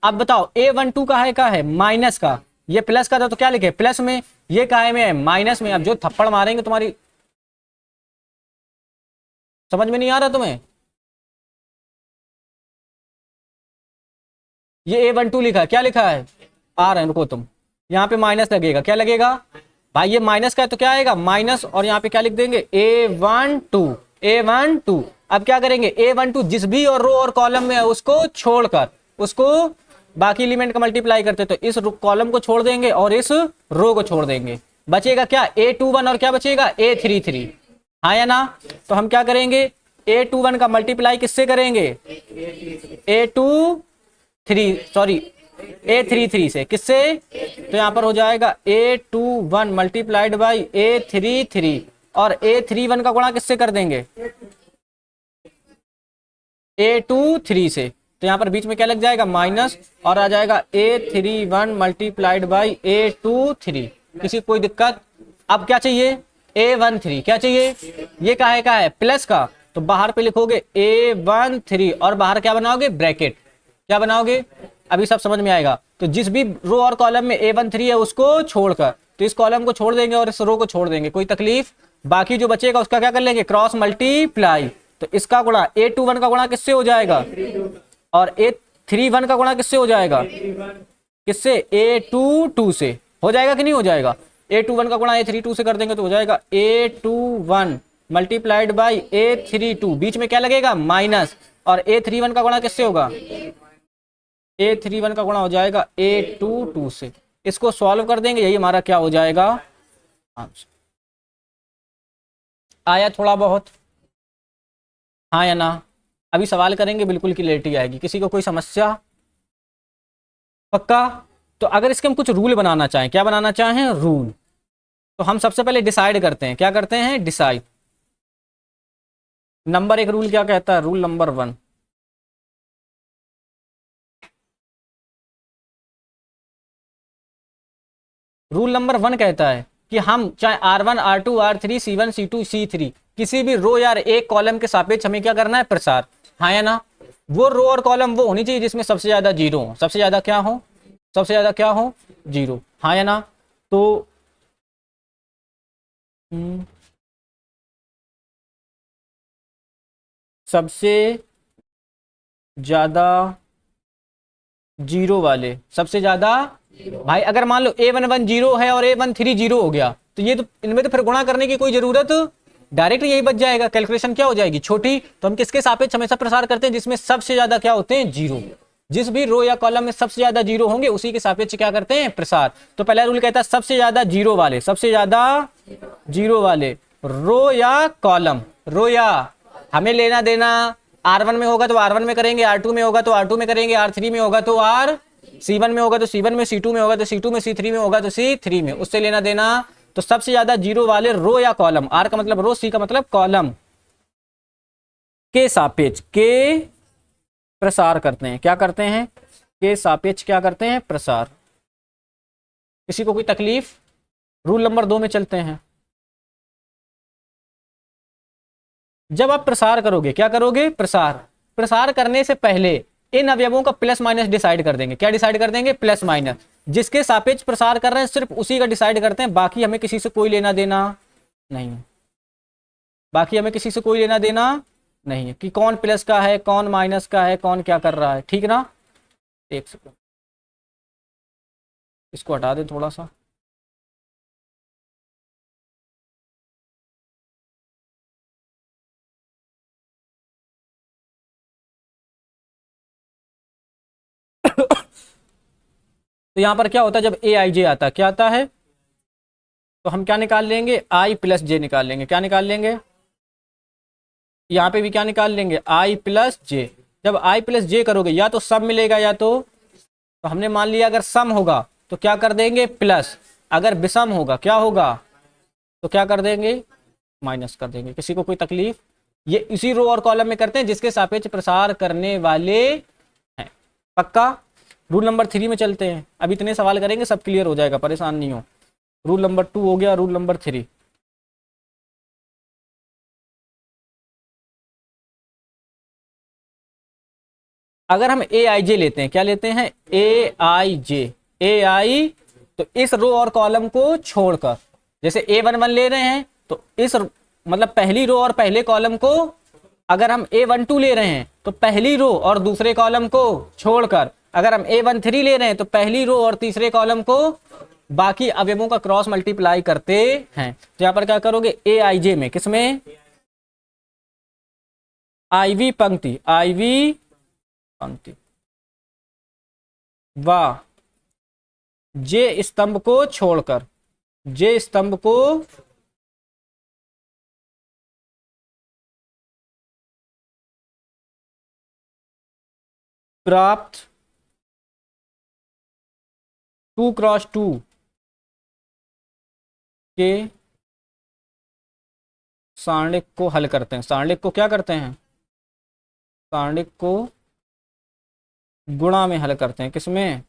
अब बताओ A12 का है माइनस का, ये प्लस का था तो क्या लिखे प्लस में, ये काहे में है माइनस में। अब जो थप्पड़ मारेंगे तुम्हारी समझ में नहीं आ रहा तुम्हें। ये A12 लिखा है, क्या लिखा है, आ रहे हैं रुको तुम, यहाँ पे माइनस लगेगा, क्या लगेगा, भाई ये माइनस का है तो क्या आएगा माइनस, और यहाँ पे क्या लिख देंगे A12 A12। अब क्या करेंगे A12 जिस भी और रो और कॉलम में है उसको छोड़कर उसको बाकी एलिमेंट का मल्टीप्लाई करते, तो इस कॉलम को छोड़ देंगे और इस रो को छोड़ देंगे, बचेगा क्या A21 और क्या बचेगा A33। हाँ या ना? तो हम क्या करेंगे A21 का मल्टीप्लाई किससे करेंगे A33 से, किससे? तो यहां पर हो जाएगा A21 मल्टीप्लाइड बाई A33, और A31 का गुणा किससे कर देंगे A23 से, तो यहां पर बीच में क्या लग जाएगा माइनस, और आ जाएगा A31 मल्टीप्लाइड बाई A23। किसी कोई दिक्कत? अब क्या चाहिए A13, क्या चाहिए? ये का है प्लस का, तो बाहर पे लिखोगे A13 और बाहर क्या बनाओगे ब्रैकेट, क्या बनाओगे अभी सब समझ में आएगा। तो जिस भी रो और कॉलम में A13 है उसको छोड़कर, तो इस कॉलम को छोड़ देंगे और इस रो को छोड़ देंगे, कोई तकलीफ? बाकी जो बचेगा उसका क्या कर लेंगे क्रॉस मल्टीप्लाई, तो इसका गुणा A21 का गुणा किससे हो जाएगा, और A31 का गुणा किससे हो जाएगा, किससे A22 से, हो जाएगा कि नहीं हो जाएगा? A21 का गुणा A32 से कर देंगे तो हो जाएगा A21 मल्टीप्लाइड बाई A32, बीच में क्या लगेगा माइनस, और A31 का गुणा किससे होगा A31 का गुणा हो जाएगा A22 से। इसको सॉल्व कर देंगे, यही हमारा क्या हो जाएगा आंसर। आया थोड़ा बहुत? हाँ या ना? अभी सवाल करेंगे बिल्कुल क्लियरिटी आएगी। किसी को कोई समस्या? पक्का? तो अगर इसके हम कुछ रूल बनाना चाहें, क्या बनाना चाहें रूल, तो हम सबसे पहले डिसाइड करते हैं, क्या करते हैं डिसाइड। नंबर एक रूल क्या कहता है, रूल नंबर 1, रूल नंबर 1 कहता है कि हम चाहे R1 R2 R3 C1 C2 C3 किसी भी रो या एक कॉलम के सापेक्ष हमें क्या करना है प्रसार। हाँ या ना? वो रो और कॉलम वो होनी चाहिए जिसमें सबसे ज्यादा जीरो हो, सबसे ज्यादा क्या हो, सबसे ज्यादा क्या हो जीरो। हाँ या ना? तो सबसे ज्यादा जीरो वाले, सबसे ज्यादा, भाई अगर मान लो A11 जीरो है और A13 जीरो हो गया, तो ये तो इनमें तो फिर गुणा करने की कोई जरूरत, डायरेक्ट यही बच जाएगा, कैलकुलेशन क्या हो जाएगी छोटी। तो हम किसके सापेक्ष हमेशा प्रसार करते हैं जिसमें सबसे ज्यादा क्या होते हैं जीरो, जिस भी रो या कॉलम में सबसे ज्यादा जीरो होंगे उसी के सापेक्ष क्या करते हैं प्रसार। तो पहला रूल कहता है सबसे ज्यादा जीरो वाले, सबसे ज्यादा जीरो वाले रो या कॉलम, रो या हमें लेना देना R1 में होगा तो R1 में करेंगे, R2 में होगा तो R2 में करेंगे, R3 में होगा तो C1 में होगा तो C1 में, C2 में होगा तो C2 में, C3 में होगा तो C3 में, उससे लेना देना। तो सबसे ज्यादा जीरो वाले रो या कॉलम, R का मतलब रो, C का मतलब कॉलम के सापेक्ष के प्रसार करते हैं, क्या करते हैं के सापेक्ष क्या करते हैं प्रसार। किसी को कोई तकलीफ? रूल नंबर 2 में चलते हैं। जब आप प्रसार करोगे, क्या करोगे प्रसार, प्रसार करने से पहले इन अवयवों का प्लस माइनस डिसाइड कर देंगे, क्या डिसाइड कर देंगे प्लस माइनस, जिसके सापेक्ष प्रसार कर रहे हैं सिर्फ उसी का डिसाइड करते हैं, बाकी हमें किसी से कोई लेना देना नहीं है, बाकी हमें किसी से कोई लेना देना नहीं है कि कौन प्लस का है कौन माइनस का है कौन क्या कर रहा है, ठीक ना। एक सेकंड इसको हटा दे थोड़ा सा। तो यहां पर क्या होता है जब ए आई जे आता है, क्या आता है, तो हम क्या निकाल लेंगे आई प्लस जे निकाल लेंगे, क्या निकाल लेंगे, यहां पे भी क्या निकाल लेंगे आई प्लस जे। जब आई प्लस जे करोगे या तो सब मिलेगा या तो हमने मान लिया अगर सम होगा तो क्या कर देंगे प्लस, अगर विषम होगा क्या होगा तो क्या कर देंगे माइनस कर देंगे। किसी को कोई तकलीफ? ये इसी रो और कॉलम में करते हैं जिसके सापेक्ष प्रसार करने वाले हैं। पक्का? रूल नंबर 3 में चलते हैं, अब इतने सवाल करेंगे सब क्लियर हो जाएगा, परेशान नहीं हो। रूल नंबर 2 हो गया, रूल नंबर 3। अगर हम ए आई जे लेते हैं, क्या लेते हैं ए आई जे, ए आई, तो इस रो और कॉलम को छोड़कर, जैसे A11 ले रहे हैं तो इस मतलब पहली रो और पहले कॉलम को, अगर हम A12 ले रहे हैं तो पहली रो और दूसरे कॉलम को छोड़कर, अगर हम A13 ले रहे हैं तो पहली रो और तीसरे कॉलम को बाकी अवयवों का क्रॉस मल्टीप्लाई करते हैं। तो यहाँ पर क्या करोगे, ए आई जे में, किसमें, आईवी पंक्ति, आईवी पंक्ति व जे स्तंभ को छोड़कर, जे स्तंभ को प्राप्त 2x2 के सारणिक को हल करते हैं। सारणिक को क्या करते हैं, सारणिक को गुणा में हल करते हैं, किसमें,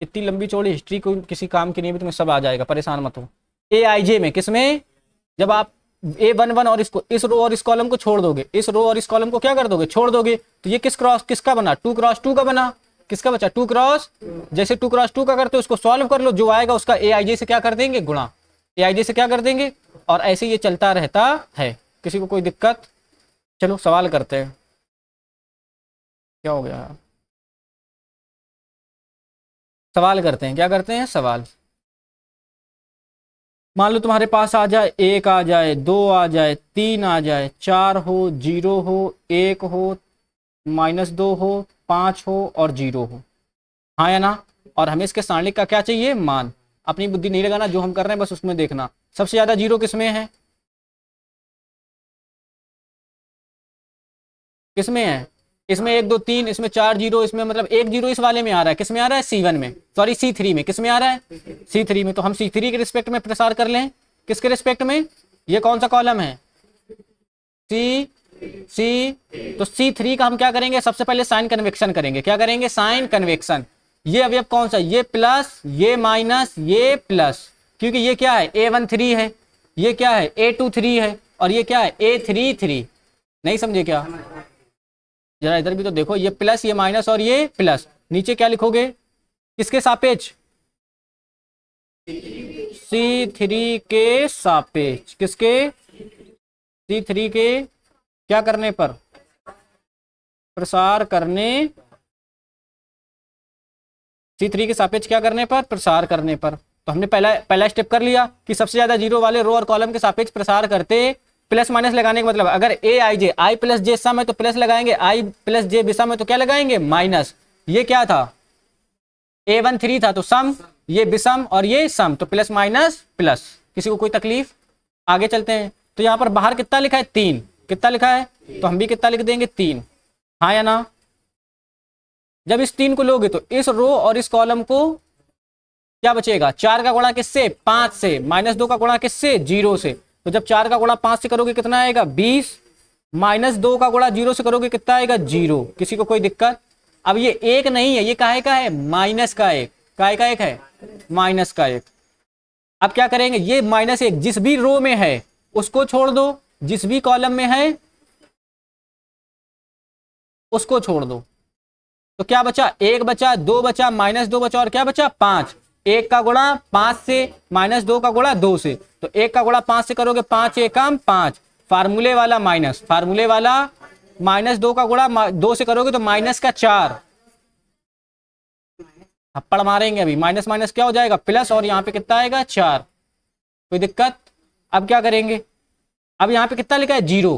इतनी लंबी चौड़ी हिस्ट्री को किसी काम की नहीं भी, तुम्हें सब आ जाएगा, परेशान मत हो। ए आई जे में, किसमें, जब आप A11 और इसको, इस रो और इस कॉलम को छोड़ दोगे, इस रो और इस कॉलम को क्या कर दोगे, छोड़ दोगे, तो ये किसका बना, 2x2 का बना, किसका बचा, 2 क्रॉस, जैसे 2x2 का करते हो उसको सॉल्व कर लो, जो आएगा उसका ए आई जे से क्या कर देंगे, गुणा, ए आई जे से क्या कर देंगे, और ऐसे ये चलता रहता है। किसी को कोई दिक्कत? चलो सवाल करते हैं। क्या हो गया, सवाल करते हैं, क्या करते हैं, सवाल। मान लो तुम्हारे पास आ जाए, 1 आ जाए, 2 आ जाए, 3 आ जाए, 4 हो, 0 हो, 1 हो, -2 हो, 5 हो और 0 हो, हाँ या ना। और हमें इसके सारणिक का क्या चाहिए, मान। अपनी बुद्धि नहीं लगाना, जो हम कर रहे हैं बस उसमें देखना। सबसे ज्यादा 0 किसमें है, किसमें है, इसमें 1 2 3, इसमें 4 0, इसमें मतलब 1 0 इस वाले में आ रहा है, किसमें आ रहा है, C1 में, सॉरी C3 में, किसमें आ रहा है, C3 में। तो हम C3 के रिस्पेक्ट में प्रसार कर लें, किसके रिस्पेक्ट में, ये कौन सा कॉलम है, सी सी। तो C3 का हम क्या करेंगे, सबसे पहले साइन कन्वेक्शन करेंगे, क्या करेंगे, साइन कन्वेक्शन। ये अवयव कौन सा, ये प्लस, ये माइनस, ये प्लस, क्योंकि ये क्या है, A13 है, ये क्या है, A23 है, और ये क्या है, A33। नहीं समझे क्या, जरा इधर भी तो देखो, ये प्लस, ये माइनस और ये प्लस, नीचे क्या लिखोगे, किसके सापेक्ष, C3 के सापेक्ष, किसके, C3 के क्या करने पर, प्रसार करने, C3 के सापेक्ष क्या करने पर, प्रसार करने पर। तो हमने पहला स्टेप कर लिया कि सबसे ज्यादा 0 वाले रो और कॉलम के सापेक्ष प्रसार करते, प्लस माइनस लगाने का मतलब, अगर ए आई जे, आई प्लस जे सम है तो प्लस लगाएंगे, आई प्लस जे विषम है तो क्या लगाएंगे, माइनस। ये क्या था, A13 था तो सम, ये विषम और ये सम, तो प्लस माइनस प्लस। किसी को कोई तकलीफ, आगे चलते हैं। तो यहाँ पर बाहर कितना लिखा है, 3, कितना लिखा है, तो हम भी कितना लिख देंगे, 3, हाँ या ना। जब इस 3 को लोगे तो इस रो और इस कॉलम को क्या बचेगा, 4 का गुणा किससे, 5 से, -2 का गुणा किससे, 0 से। तो जब 4 का गुणा 5 से करोगे कितना आएगा, 20, -2 का गुणा 0 से करोगे कितना आएगा, 0। किसी को कोई दिक्कत? अब ये 1 नहीं है, ये काहे का है, माइनस का 1, काहे का 1 है, माइनस का 1। अब क्या करेंगे, ये -1 जिस भी रो में है उसको छोड़ दो, जिस भी कॉलम में है उसको छोड़ दो, तो क्या बचा, 1 बचा, 2 बचा, -2 बचा और क्या बचा, 5। 1 का गुणा 5 से, -2 का गुणा 2 से, तो 1 का गुणा 5 से करोगे, 5 एकम 5, फार्मूले वाला माइनस, फार्मूले वाला -2 का गुणा 2 से करोगे तो माइनस का 4, थप्पड़ मारेंगे अभी, माइनस माइनस क्या हो जाएगा, प्लस, और यहाँ पे कितना आएगा, 4। कोई दिक्कत? अब क्या करेंगे, अब यहाँ पे कितना लिखा है, 0,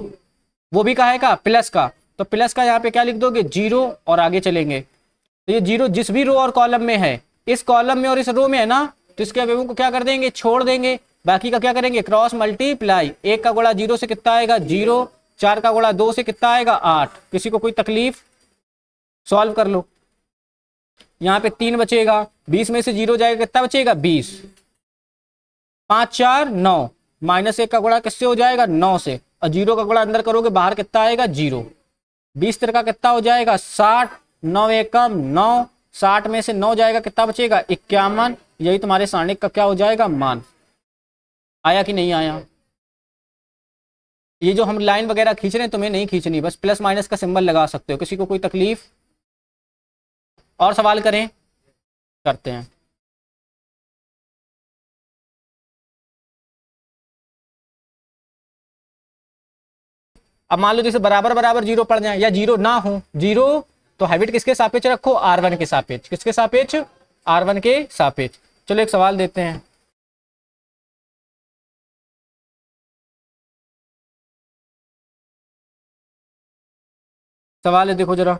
वो भी कहा है का, प्लस का, तो प्लस का यहाँ पे क्या लिख दोगे, 0, और आगे चलेंगे। तो ये 0 जिस भी रो और कॉलम में है, इस कॉलम में और इस रो में है ना, तो इसके अवयवों को क्या कर देंगे, छोड़ देंगे, बाकी का क्या करेंगे, क्रॉस मल्टीप्लाई। 1 का गुणा 0 से कितना आएगा, 0, 4 का गुणा 2 से कितना आएगा, 8। किसी को कोई तकलीफ? सॉल्व कर लो। यहाँ पे 3 बचेगा, 20 में से 0 जाएगा, कितना बचेगा, 20, 5 4 9, -1 का गुणा किससे हो जाएगा, 9 से, और 0 का गुणा अंदर करोगे बाहर कितना आएगा, 0। 20 का कितना हो जाएगा, 60, 9 एकम 9, 60 में से 9 जाएगा, कितना बचेगा, 51। यही तुम्हारे सारणिक का क्या हो जाएगा, मान। आया कि नहीं आया? ये जो हम लाइन वगैरह खींच रहे हैं तुम्हें नहीं खींचनी, बस प्लस माइनस का सिंबल लगा सकते हो। किसी को कोई तकलीफ? और सवाल करें, करते हैं। अब मान लो जैसे बराबर बराबर 0 पड़ जाए, या 0 ना हो, 0 तो हाइब्रिड किसके सापेक्ष रखो, R1 के सापेक्ष। किसके सापेक्ष, R1 के सापेक्ष। चलो एक सवाल देते हैं। सवाल है, देखो जरा,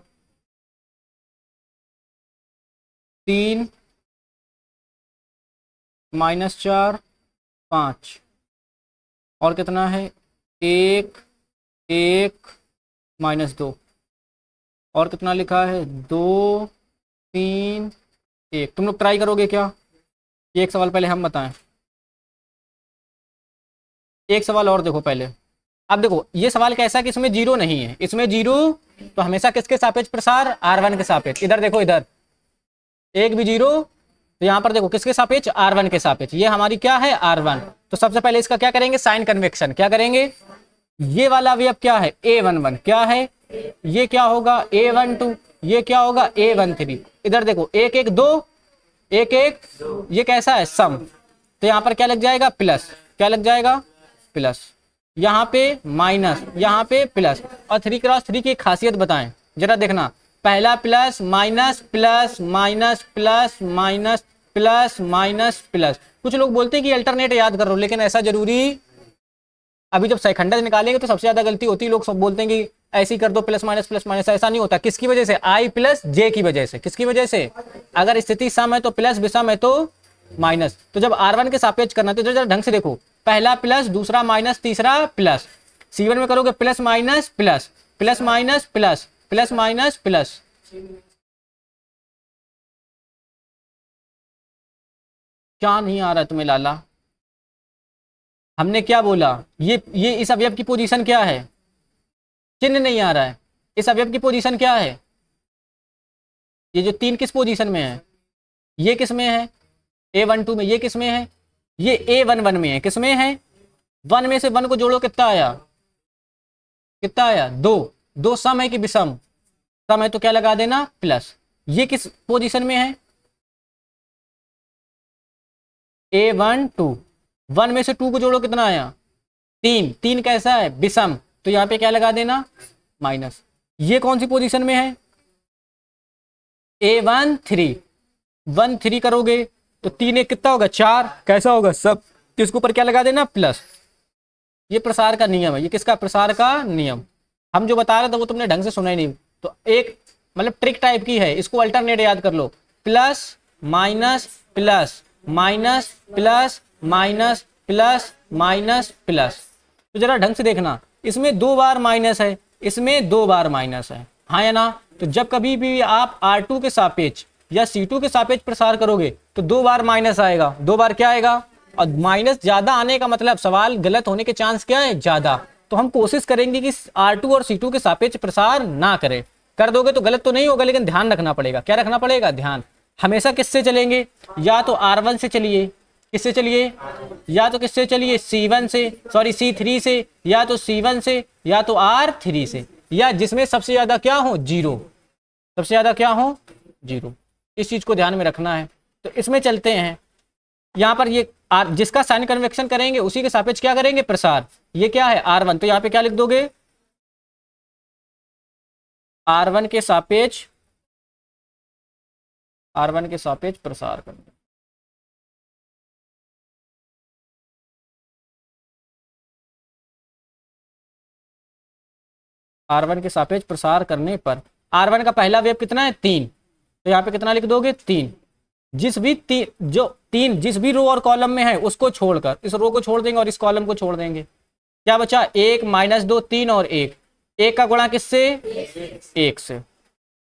3 -4 5 और कितना है, 1 1 -2 और कितना लिखा है, 2 3 1। तुम लोग ट्राई करोगे क्या? ये एक सवाल पहले हम बताएं। एक सवाल और देखो पहले। अब देखो ये सवाल कैसा है कि इसमें जीरो नहीं है, इसमें जीरो तो हमेशा किसके सापेक्ष प्रसार, R1 के सापेक्ष। इधर देखो, इधर एक भी जीरो, तो यहाँ पर देखो किसके सापेक्ष, R1 के सापेक्ष। ये हमारी क्या है, R1। तो सबसे पहले इसका क्या करेंगे, साइन कन्वेक्शन। क्या करेंगे, ये वाला अवयव क्या है, A11 क्या है, ये क्या होगा, A12, ये क्या होगा, A13। इधर देखो 1 1 2 1 1, ये कैसा है, सम। तो यहाँ पर क्या लग जाएगा, प्लस। क्या लग जाएगा, प्लस। यहाँ पे माइनस, यहाँ पे प्लस। और 3 क्रॉस 3 की खासियत बताएं जरा, देखना। पहला plus minus plus minus plus minus plus minus plus. कुछ लोग बोलते हैं कि अल्टरनेट याद करो, लेकिन ऐसा जरूरी, अभी जब सैखंडा निकालेंगे तो सबसे ज्यादा गलती होती है। लोग सब बोलते हैं कि ऐसे ही कर दो, प्लस माइनस। ऐसा नहीं होता। किसकी वजह से, I प्लस J की वजह से। किसकी वजह से, अगर स्थिति सम है तो प्लस, विषम है तो माइनस। तो जब R1 के सापेक्ष करना तो जरा ढंग से देखो, पहला प्लस, दूसरा माइनस, तीसरा प्लस। C1 में करोगे plus minus plus, plus minus plus, plus minus plus. क्या नहीं आ रहा है तुम्हें लाला? हमने क्या बोला, ये इस अवयव की पोजीशन क्या है, चिन्ह नहीं आ रहा है। इस अवयव की पोजीशन क्या है, ये जो 3 किस पोजीशन में है, ये किस में है, A12 में। ये किस में है, ये A11 में है। किस में है, 1 में से 1 को जोड़ो, कितना आया, कितना आया, 2। 2 सम है कि विषम, सम है तो क्या लगा देना, प्लस। ये किस पोजीशन में है, A12। 1 में से 2 को जोड़ो, कितना आया, 3। 3 कैसा है, विषम, तो यहाँ पे क्या लगा देना, माइनस। ये कौन सी पोजीशन में है, A13। 1 3 करोगे तो 3 1 कितना होगा, 4। कैसा होगा, सब। इसके ऊपर क्या लगा देना, प्लस। ये प्रसार का नियम है। ये किसका, प्रसार का नियम। हम जो बता रहे थे वो तुमने ढंग से सुना ही नहीं। तो एक मतलब ट्रिक टाइप की है, इसको अल्टरनेट याद कर लो। Plus minus plus minus plus minus plus minus plus. तो जरा ढंग से देखना, इसमें 2 बार माइनस है, इसमें 2 बार माइनस है, हाँ या ना। तो जब कभी भी आप R2 के सापेक्ष या C2 के सापेक्ष प्रसार करोगे तो 2 बार माइनस आएगा। 2 बार क्या आएगा, और माइनस ज्यादा आने का मतलब सवाल गलत होने के चांस क्या है, ज्यादा। तो हम कोशिश करेंगे कि R2 और C2 के सापेक्ष प्रसार ना करें। कर दोगे तो गलत तो नहीं होगा, लेकिन ध्यान रखना पड़ेगा। क्या रखना पड़ेगा, ध्यान। हमेशा किससे चलेंगे, या तो R1 से चलिए, किससे चलिए, या तो किससे चलिए, C1 से, सॉरी C3 से, या तो C1 से, या तो R3 से, या जिसमें सबसे ज्यादा क्या हो, 0। सबसे ज्यादा क्या हो, 0। इस चीज को ध्यान में रखना है। तो इसमें चलते हैं। यहाँ पर ये जिसका साइन कन्वेक्शन करेंगे उसी के सापेक्ष क्या करेंगे, प्रसार। ये क्या है, R1। तो यहाँ पे क्या लिख दोगे, R1 के सापेक्ष, R1 के सापेक्ष प्रसार करना। R1 के सापेक्ष प्रसार करने पर R1 का पहला वेव कितना है, 3। तो यहाँ पे कितना लिख दोगे, 3। जिस भी रो और कॉलम में है उसको छोड़कर, इस रो को छोड़ देंगे और इस कॉलम को छोड़ देंगे। क्या बचा, 1 -2 3 और 1। 1 का गुणा किससे, 1 से।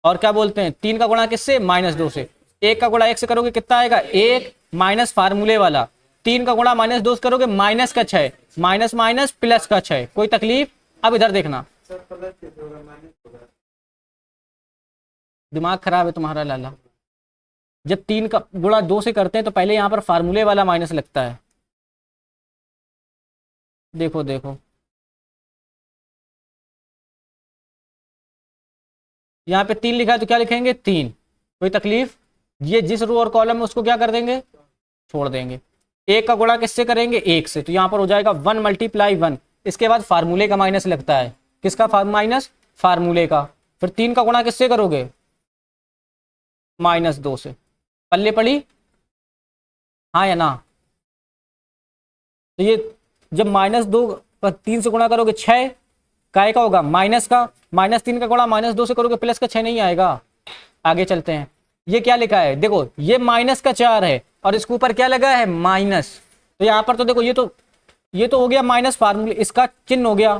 और क्या बोलते हैं, 3 का गुणा किससे, -2 से। 1 का गुणा 1 से करोगे कितना आएगा, 1 माइनस फार्मूले वाला। 3 का गुणा -2 से करोगे माइनस का 6, माइनस माइनस प्लस का 6। कोई तकलीफ। अब इधर देखना, दिमाग खराब है तुम्हारा लाला। जब 3 का गुणा 2 से करते हैं तो पहले यहां पर फार्मूले वाला माइनस लगता है। देखो देखो, यहाँ पे 3 लिखा है तो क्या लिखेंगे, 3। कोई तकलीफ। ये जिस रो और कॉलम में उसको क्या कर देंगे, छोड़ देंगे। 1 का गुणा किससे करेंगे, 1 से। तो यहाँ पर हो जाएगा 1 × 1। इसके बाद फार्मूले का माइनस लगता है। किसका माइनस, फार्मूले का। फिर 3 का गुणा किससे करोगे, -2 से। पल्ले पड़ी, हाँ या ना? तो ये जब -2 का 3 से गुणा करोगे 6 काय का होगा, माइनस का। -3 का गुणा -2 से करोगे प्लस का 6 नहीं आएगा। आगे चलते हैं, ये क्या लिखा है देखो, ये -4 है और इसके ऊपर क्या लगा है, माइनस। तो यहाँ पर तो देखो ये तो हो गया माइनस, फार्मूले इसका चिन्ह हो गया,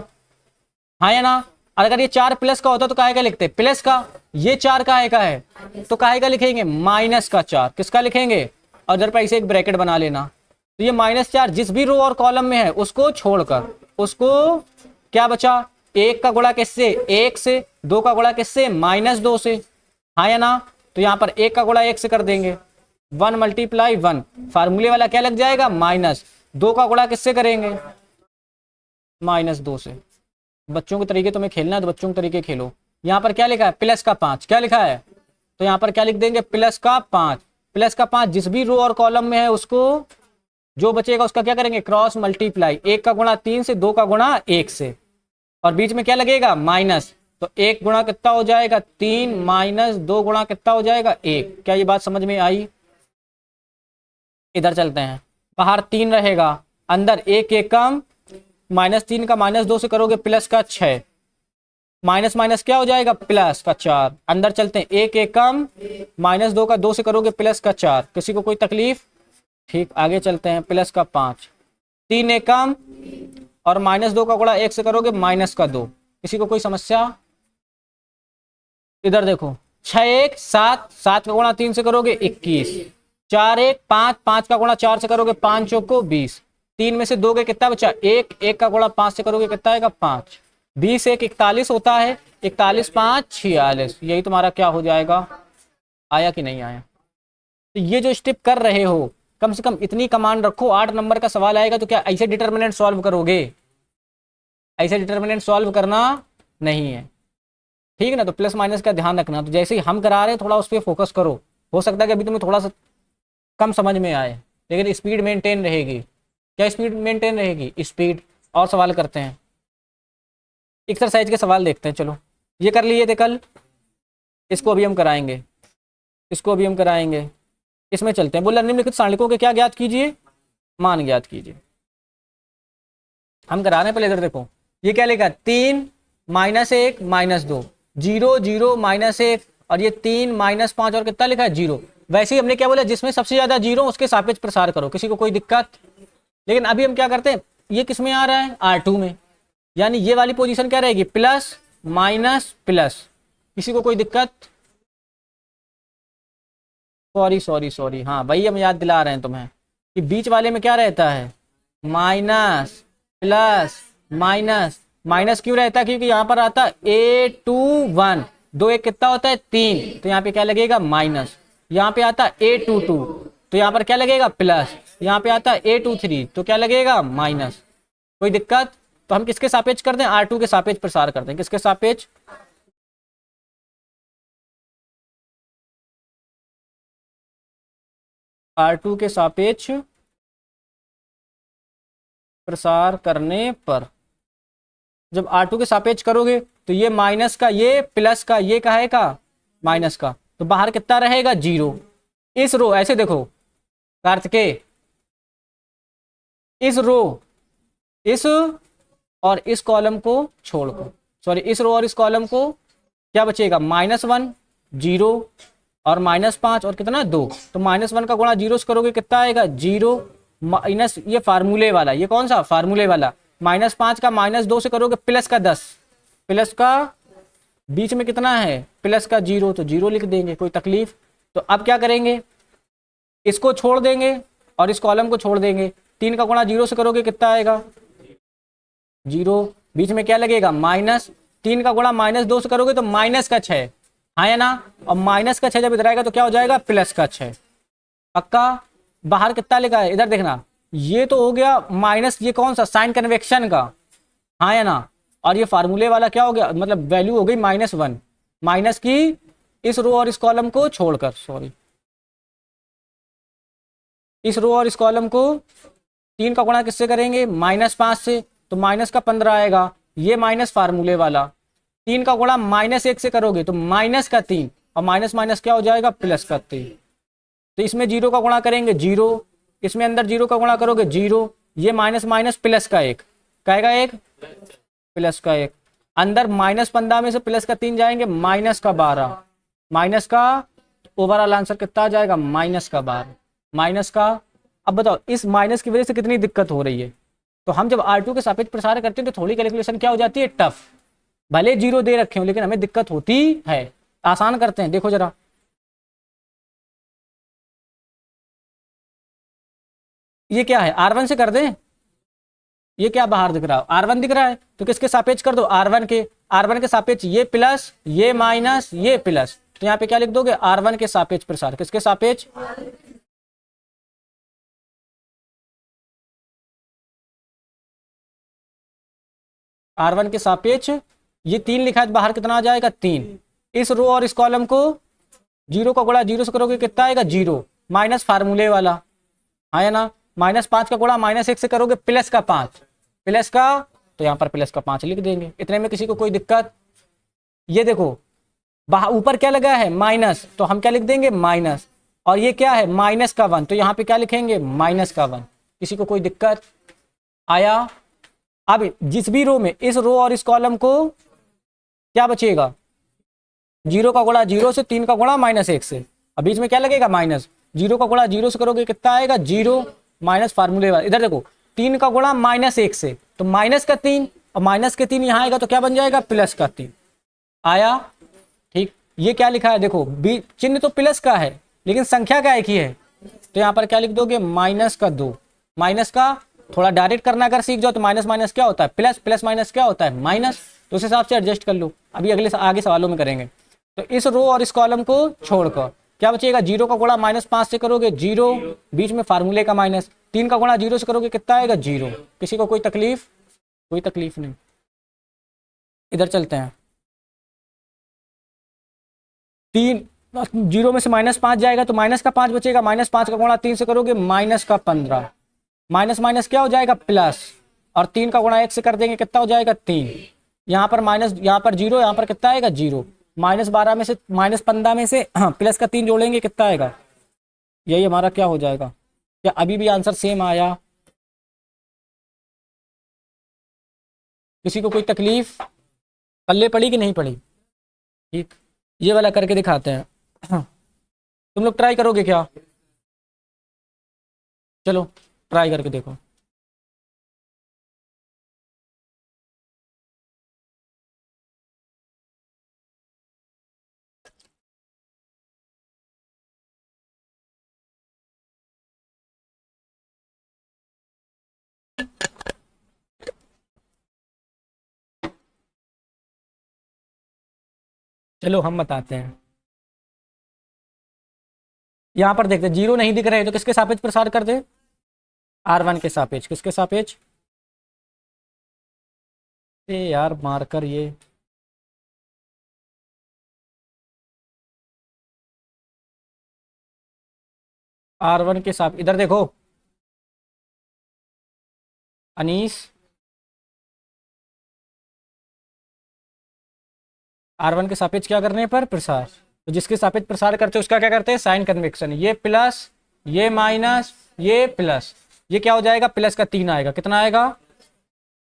हाँ या ना? अगर ये 4 प्लस का होता तो काहे का लिखते, प्लस का। ये 4 काहे का है तो काहे का लिखेंगे, -4। किसका लिखेंगे, और इधर पर इसे एक ब्रैकेट बना लेना। तो ये -4 जिस भी रो और कॉलम में है उसको छोड़कर, उसको क्या बचा, 1 का गुणा किससे, 1 से, 2 का गुणा किससे, -2 से, हाँ या ना? तो यहाँ पर 1 का गुणा 1 से कर देंगे, 1 × 1, फार्मूले वाला क्या लग जाएगा, माइनस। 2 का गुणा किससे करेंगे, -2 से। बच्चों के तरीके तुम्हें खेलना है तो बच्चों के तरीके खेलो। यहाँ पर क्या लिखा है, प्लस का 5, क्या लिखा है, तो यहाँ पर क्या लिख देंगे, प्लस का 5। प्लस का 5 जिस भी रो और कॉलम में है उसको, जो बचेगा उसका क्या करेंगे, क्रॉस मल्टीप्लाई। 1 का गुणा 3 से, 2 का गुणा 1 से, और बीच में क्या लगेगा, माइनस। तो 1 गुणा कितना हो जाएगा, 3, -2 गुणा कितना हो जाएगा, 1। क्या ये बात समझ में आई? इधर चलते हैं, बाहर 3 रहेगा, अंदर 1 1 कम, -3 का -2 से करोगे प्लस का 6, माइनस माइनस क्या हो जाएगा, प्लस का 4। अंदर चलते हैं, 1 1 कम, -2 का 2 से करोगे प्लस का 4। किसी को कोई तकलीफ? ठीक, आगे चलते हैं, प्लस का 5, 3 1 कम, और -2 का गुणा 1 से करोगे माइनस का 2। किसी को कोई समस्या? इधर देखो, 6 1 7, 7 का गुणा 3 से करोगे 21, 4 1 5, 5 का गुणा 4 से करोगे 5 चौको 20, 3 में से 2 के कितना बचा, 1, 1 का गुणा 5 से करोगे कितना आएगा, 5, 20 1 41 होता है, 41 5 46। यही तुम्हारा क्या हो जाएगा, आया कि नहीं आया? तो ये जो स्टेप कर रहे हो, कम से कम इतनी कमांड रखो, 8 नंबर का सवाल आएगा तो क्या ऐसे डिटर्मिनेंट सॉल्व करोगे? ऐसे डिटर्मिनेंट सॉल्व करना नहीं है, ठीक है ना? तो प्लस माइनस का ध्यान रखना। तो जैसे ही हम करा रहे हैं थोड़ा उस पर फोकस करो। हो सकता है कि अभी तुम्हें थोड़ा सा कम समझ में आए, लेकिन स्पीड मेंटेन रहेगी। क्या स्पीड मेंटेन रहेगी, स्पीड। और सवाल करते हैं, एक्सरसाइज के सवाल देखते हैं। चलो, ये कर लिए थे कल, इसको अभी हम कराएंगे, इसको अभी हम कराएंगे। इसमें चलते हैं, बोला निम्नलिखित सारणिकों के क्या ज्ञात कीजिए, मान ज्ञात कीजिए। हम करा रहे हैं, पहले इधर देखो, ये क्या लिखा, 3 -1 -2, 0 0 -1, और ये 3 -5 और कितना लिखा है, 0। वैसे ही हमने क्या बोला, जिसमें सबसे ज्यादा 0 उसके सापेक्ष प्रसार करो। किसी को कोई दिक्कत? लेकिन अभी हम क्या करते हैं, ये किस में आ रहा है, R2 में, यानी ये वाली पोजीशन क्या रहेगी, प्लस माइनस प्लस। किसी को कोई दिक्कत? सॉरी सॉरी सॉरी, हाँ भाई हम याद दिला रहे हैं तुम्हें कि बीच वाले में क्या रहता है, माइनस प्लस माइनस। माइनस क्यों रहता है, क्योंकि यहाँ पर आता है A21, 2 1 कितना होता है, 3, तो यहाँ पे क्या लगेगा, माइनस। यहाँ पे आता है A22, तो यहाँ पर क्या लगेगा, प्लस। यहाँ पे आता है A23, तो क्या लगेगा, माइनस। कोई दिक्कत? तो हम किसके सापेक्ष करते हैं, R2 के सापेक्ष प्रसार करते हैं। किसके सापेक्ष, R2 के सापेक्ष प्रसार करने पर, जब R2 के सापेक्ष करोगे तो ये माइनस का, ये प्लस का, ये का है का, माइनस का, तो बाहर कितना रहेगा, 0। इस रो, ऐसे देखो कार्तिकेय, इस रो, इस और इस कॉलम को छोड़कर, सॉरी इस रो और इस कॉलम को, क्या बचेगा, -1 0 और -5 और कितना 2। तो -1 का गुणा 0 से करोगे कितना आएगा, 0 माइनस, ये फार्मूले वाला, ये कौन सा, फार्मूले वाला। -5 का -2 से करोगे प्लस का 10, प्लस का बीच में कितना है, प्लस का 0, तो 0 लिख देंगे। कोई तकलीफ? तो अब क्या करेंगे, इसको छोड़ देंगे और इस कॉलम को छोड़ देंगे। 3 का गुणा 0 से करोगे कितना आएगा, 0, बीच में क्या लगेगा, माइनस। 3 का गुणा -2 से करोगे तो माइनस का 6, हाँ या ना? और माइनस का 6 जब इधर आएगा तो क्या हो जाएगा, प्लस का 6। पक्का? बाहर कितना लिखा है, इधर देखना, ये तो हो गया माइनस, ये कौन सा, साइन कन्वेक्शन का, हाँ या ना? और ये फार्मूले वाला क्या हो गया, मतलब वैल्यू हो गई -1, माइनस की इस रो और इस कॉलम को छोड़कर, सॉरी इस रो और इस कॉलम को। 3 का गुणा किससे करेंगे, -5 से, तो माइनस का 15 आएगा, ये माइनस फार्मूले वाला। 3 का गुणा -1 से करोगे तो माइनस का 3, और माइनस माइनस क्या हो जाएगा, प्लस का 3। तो इसमें जीरो का गुणा करेंगे 0, इसमें अंदर जीरो का गुणा करोगे 0, ये माइनस माइनस प्लस का 1, कहेगा 1 प्लस का 1, अंदर -15 में से प्लस का 3 जाएंगे -12, माइनस का ओवरऑल आंसर कितना आ जाएगा, -12, माइनस का। अब बताओ इस माइनस की वजह से कितनी दिक्कत हो रही है। तो हम जब R2 के सापेक्ष प्रसार करते हैं तो थोड़ी कैलकुलेशन क्या हो जाती है, टफ। भले जीरो दे रखे हो लेकिन हमें दिक्कत होती है। आसान करते हैं, देखो जरा। ये क्या है, R1 से कर दें। ये क्या बाहर दिख रहा है, R1 दिख रहा है, तो किसके सापेक्ष कर दो, R1 के सापेक्ष, ये प्लस ये माइनस ये प्लस, तो यहाँ पे क्या लिख दोगे, R1 के सापेक्ष प्रसार, किसके सापेक्ष, R1 के सापेक्ष। ये 3 लिखा है, बाहर कितना आ जाएगा, 3। इस रो और इस कॉलम को जीरो का गुणा जीरो से करोगे कितना आएगा, 0, माइनस फार्मूले वाला, हाँ या ना, -5 का गुणा -1 से करोगे प्लस का 5, प्लस का, तो यहाँ पर प्लस का 5 लिख देंगे। इतने में किसी को कोई दिक्कत। ये देखो बाहर ऊपर क्या लगा है, माइनस, तो हम क्या लिख देंगे, माइनस, और ये क्या है, माइनस का 1, तो यहाँ पे क्या लिखेंगे, माइनस का 1। किसी को कोई दिक्कत आया। अब जिस भी रो में, इस रो और इस कॉलम को क्या बचेगा, जीरो का गुणा जीरो से, 3 का गुणा -1 से, अब बीच में क्या लगेगा, माइनस, जीरो का गुणा जीरो से करोगे कितना आएगा, 0, माइनस फार्मूले वाला। इधर देखो 3 का गुणा -1 से, तो माइनस का 3, और माइनस के 3 यहाँ आएगा तो क्या बन जाएगा, प्लस का 3 आया। ठीक, ये क्या लिखा है देखो, बी चिन्ह तो प्लस का है लेकिन संख्या का एक ही है, तो यहाँ पर क्या लिख दोगे, -2, माइनस का। थोड़ा डायरेक्ट करना अगर सीख जाओ तो माइनस माइनस क्या होता है, प्लस, प्लस माइनस क्या होता है, माइनस, तो उस हिसाब से एडजस्ट कर लो, अभी अगले आगे सवालों में करेंगे। तो इस रो और इस कॉलम को छोड़कर क्या बचेगा, जीरो का गुणा -5 से करोगे 0, बीच में फार्मूले का माइनस, 3 का गुणा 0 से करोगे कितना आएगा, 0। किसी को कोई तकलीफ, कोई तकलीफ नहीं। इधर चलते हैं, 3, 0 में से -5 जाएगा तो माइनस का 5 बचेगा, -5 का गुणा 3 से करोगे माइनस का 15, माइनस माइनस क्या हो जाएगा, प्लस, और 3 का गुणा 1 से कर देंगे कितना हो जाएगा, 3। यहाँ पर माइनस, यहाँ पर 0, यहाँ पर कितना आएगा, 0, -12 में से, -15 में से हाँ प्लस का 3 जोड़ेंगे कितना आएगा, यही हमारा क्या हो जाएगा। क्या अभी भी आंसर सेम आया, किसी को कोई तकलीफ, पल्ले पड़ी कि नहीं पड़ी। ठीक, ये वाला करके दिखाते हैं। तुम लोग ट्राई करोगे क्या, चलो ट्राई करके देखो। चलो हम बताते हैं, यहाँ पर देखते, 0 नहीं दिख रहे तो किसके सापेक्ष प्रसार कर दे, R1 के सापेक्ष, किसके सापेक्ष, ए यार मार्कर ये, R1 के साथ, इधर देखो अनीस, R1 के सापेक्ष क्या करने पर प्रसार, तो जिसके सापेक्ष प्रसार करते हैं उसका क्या करते हैं, साइन कन्वेक्शन, ये प्लस ये माइनस ये प्लस, ये क्या हो जाएगा, प्लस का 3 आएगा, कितना आएगा,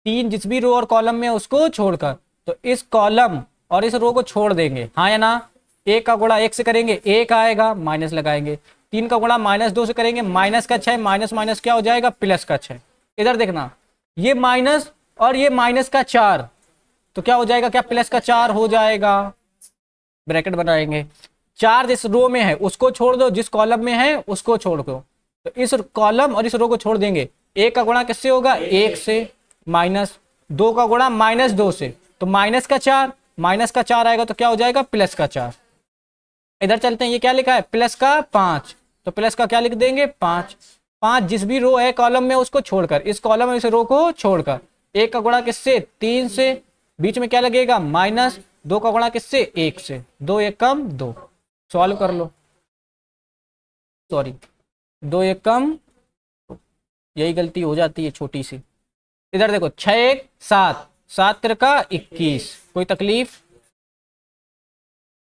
3, जिस भी रो और कॉलम में उसको छोड़कर, तो इस कॉलम और इस रो को छोड़ देंगे, हाँ या ना, 1 का गुणा 1 से करेंगे 1 आएगा, माइनस लगाएंगे, 3 का गुणा -2 से करेंगे माइनस का 6, माइनस माइनस क्या हो जाएगा, प्लस का 6। इधर देखना, ये माइनस और ये माइनस का 4, तो क्या हो जाएगा, क्या प्लस का 4 हो जाएगा, ब्रैकेट बनाएंगे, 4 जिस रो में है उसको छोड़ दो, जिस कॉलम में है उसको छोड़ दो, तो इस कॉलम और इस रो को छोड़ देंगे, 1 का गुणा किससे होगा, 1 से, माइनस 2 का गुणा -2 से, तो माइनस का 4, माइनस का 4 आएगा तो क्या हो जाएगा, प्लस का 4। इधर चलते हैं, ये क्या लिखा है, प्लस का 5, तो प्लस का क्या लिख देंगे, 5, 5 जिस भी रो है कॉलम में उसको छोड़कर, इस कॉलम और इस रो को छोड़कर, 1 का गुणा किससे, 3 से, बीच में क्या लगेगा, माइनस, 2 का गुणा किससे, 1 से, 2 1 कम 2, सॉल्व कर लो, सॉरी 2 1 कम, यही गलती हो जाती है छोटी सी। इधर देखो 6 1 7, 7 3 का 21, कोई तकलीफ,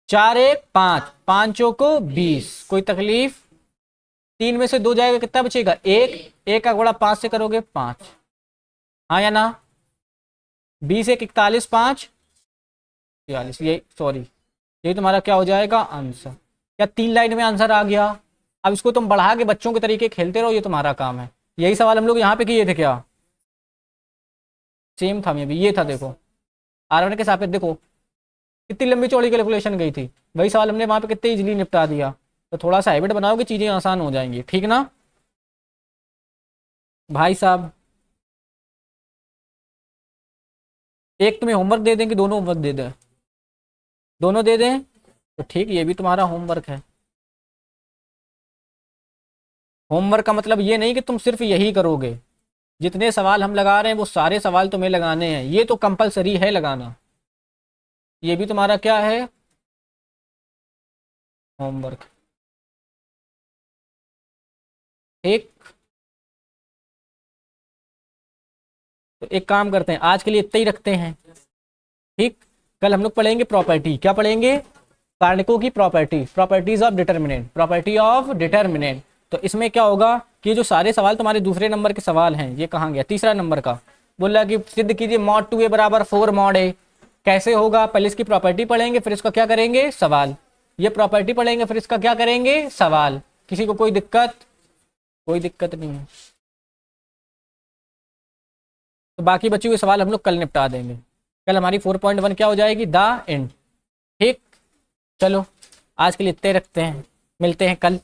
4 1 5, 5 को 20, कोई तकलीफ। 3 में से 2 जाएगा, कितना बचेगा? 1, 1 का गुणा 5 से करोगे 5, हाँ या ना? 20 1 41, 5 42, ये सॉरी, ये तुम्हारा क्या हो जाएगा आंसर। क्या 3 लाइन में आंसर आ गया? अब इसको तुम बढ़ा के बच्चों के तरीके खेलते रहो, ये तुम्हारा काम है। यही सवाल हम लोग यहाँ पे किए थे क्या? सेम था, में भी ये था। देखो R1 के सापेक्ष देखो कितनी लंबी चौड़ी कैलकुलेशन गई थी, वही सवाल हमने वहां पे कितने इजीली निपटा दिया। तो थोड़ा सा हैबिट बनाओगे, चीजें आसान हो जाएंगी, ठीक ना भाई साहब? एक तुम्हें होमवर्क दे दें कि दोनों होमवर्क दे दें? दोनों दे दें तो ठीक, ये भी तुम्हारा होमवर्क है। होमवर्क का मतलब ये नहीं कि तुम सिर्फ यही करोगे, जितने सवाल हम लगा रहे हैं वो सारे सवाल तुम्हें लगाने हैं, ये तो कंपलसरी है लगाना। ये भी तुम्हारा क्या है? होमवर्क। ठीक, तो एक काम करते हैं, आज के लिए इतना ही रखते हैं। ठीक, कल हम लोग पढ़ेंगे प्रॉपर्टी। क्या पढ़ेंगे? कारकों की property, properties of determinant, property of determinant. तो इसमें क्या होगा कि जो सारे सवाल तुम्हारे दूसरे नंबर के सवाल हैं, ये कहाँ गया? तीसरा नंबर का। बोला कि सिद्ध कीजिए मॉड 2a बराबर 4 मॉड a। कैसे होगा? पहले इसकी प्रॉपर्टी पढ़ेंगे, फिर इसका क्या करेंगे? सवाल। ये प्रॉपर्टी पढ़ेंगे, फिर इसका क्या करेंगे? सवाल। किसी को कोई दिक्कत? कोई दिक्कत नहीं है। तो बाकी बचे हुए सवाल हम लोग कल निपटा देंगे। कल हमारी 4.1 क्या हो जाएगी? The end. ठीक, चलो आज के लिए इतने रखते हैं, मिलते हैं कल।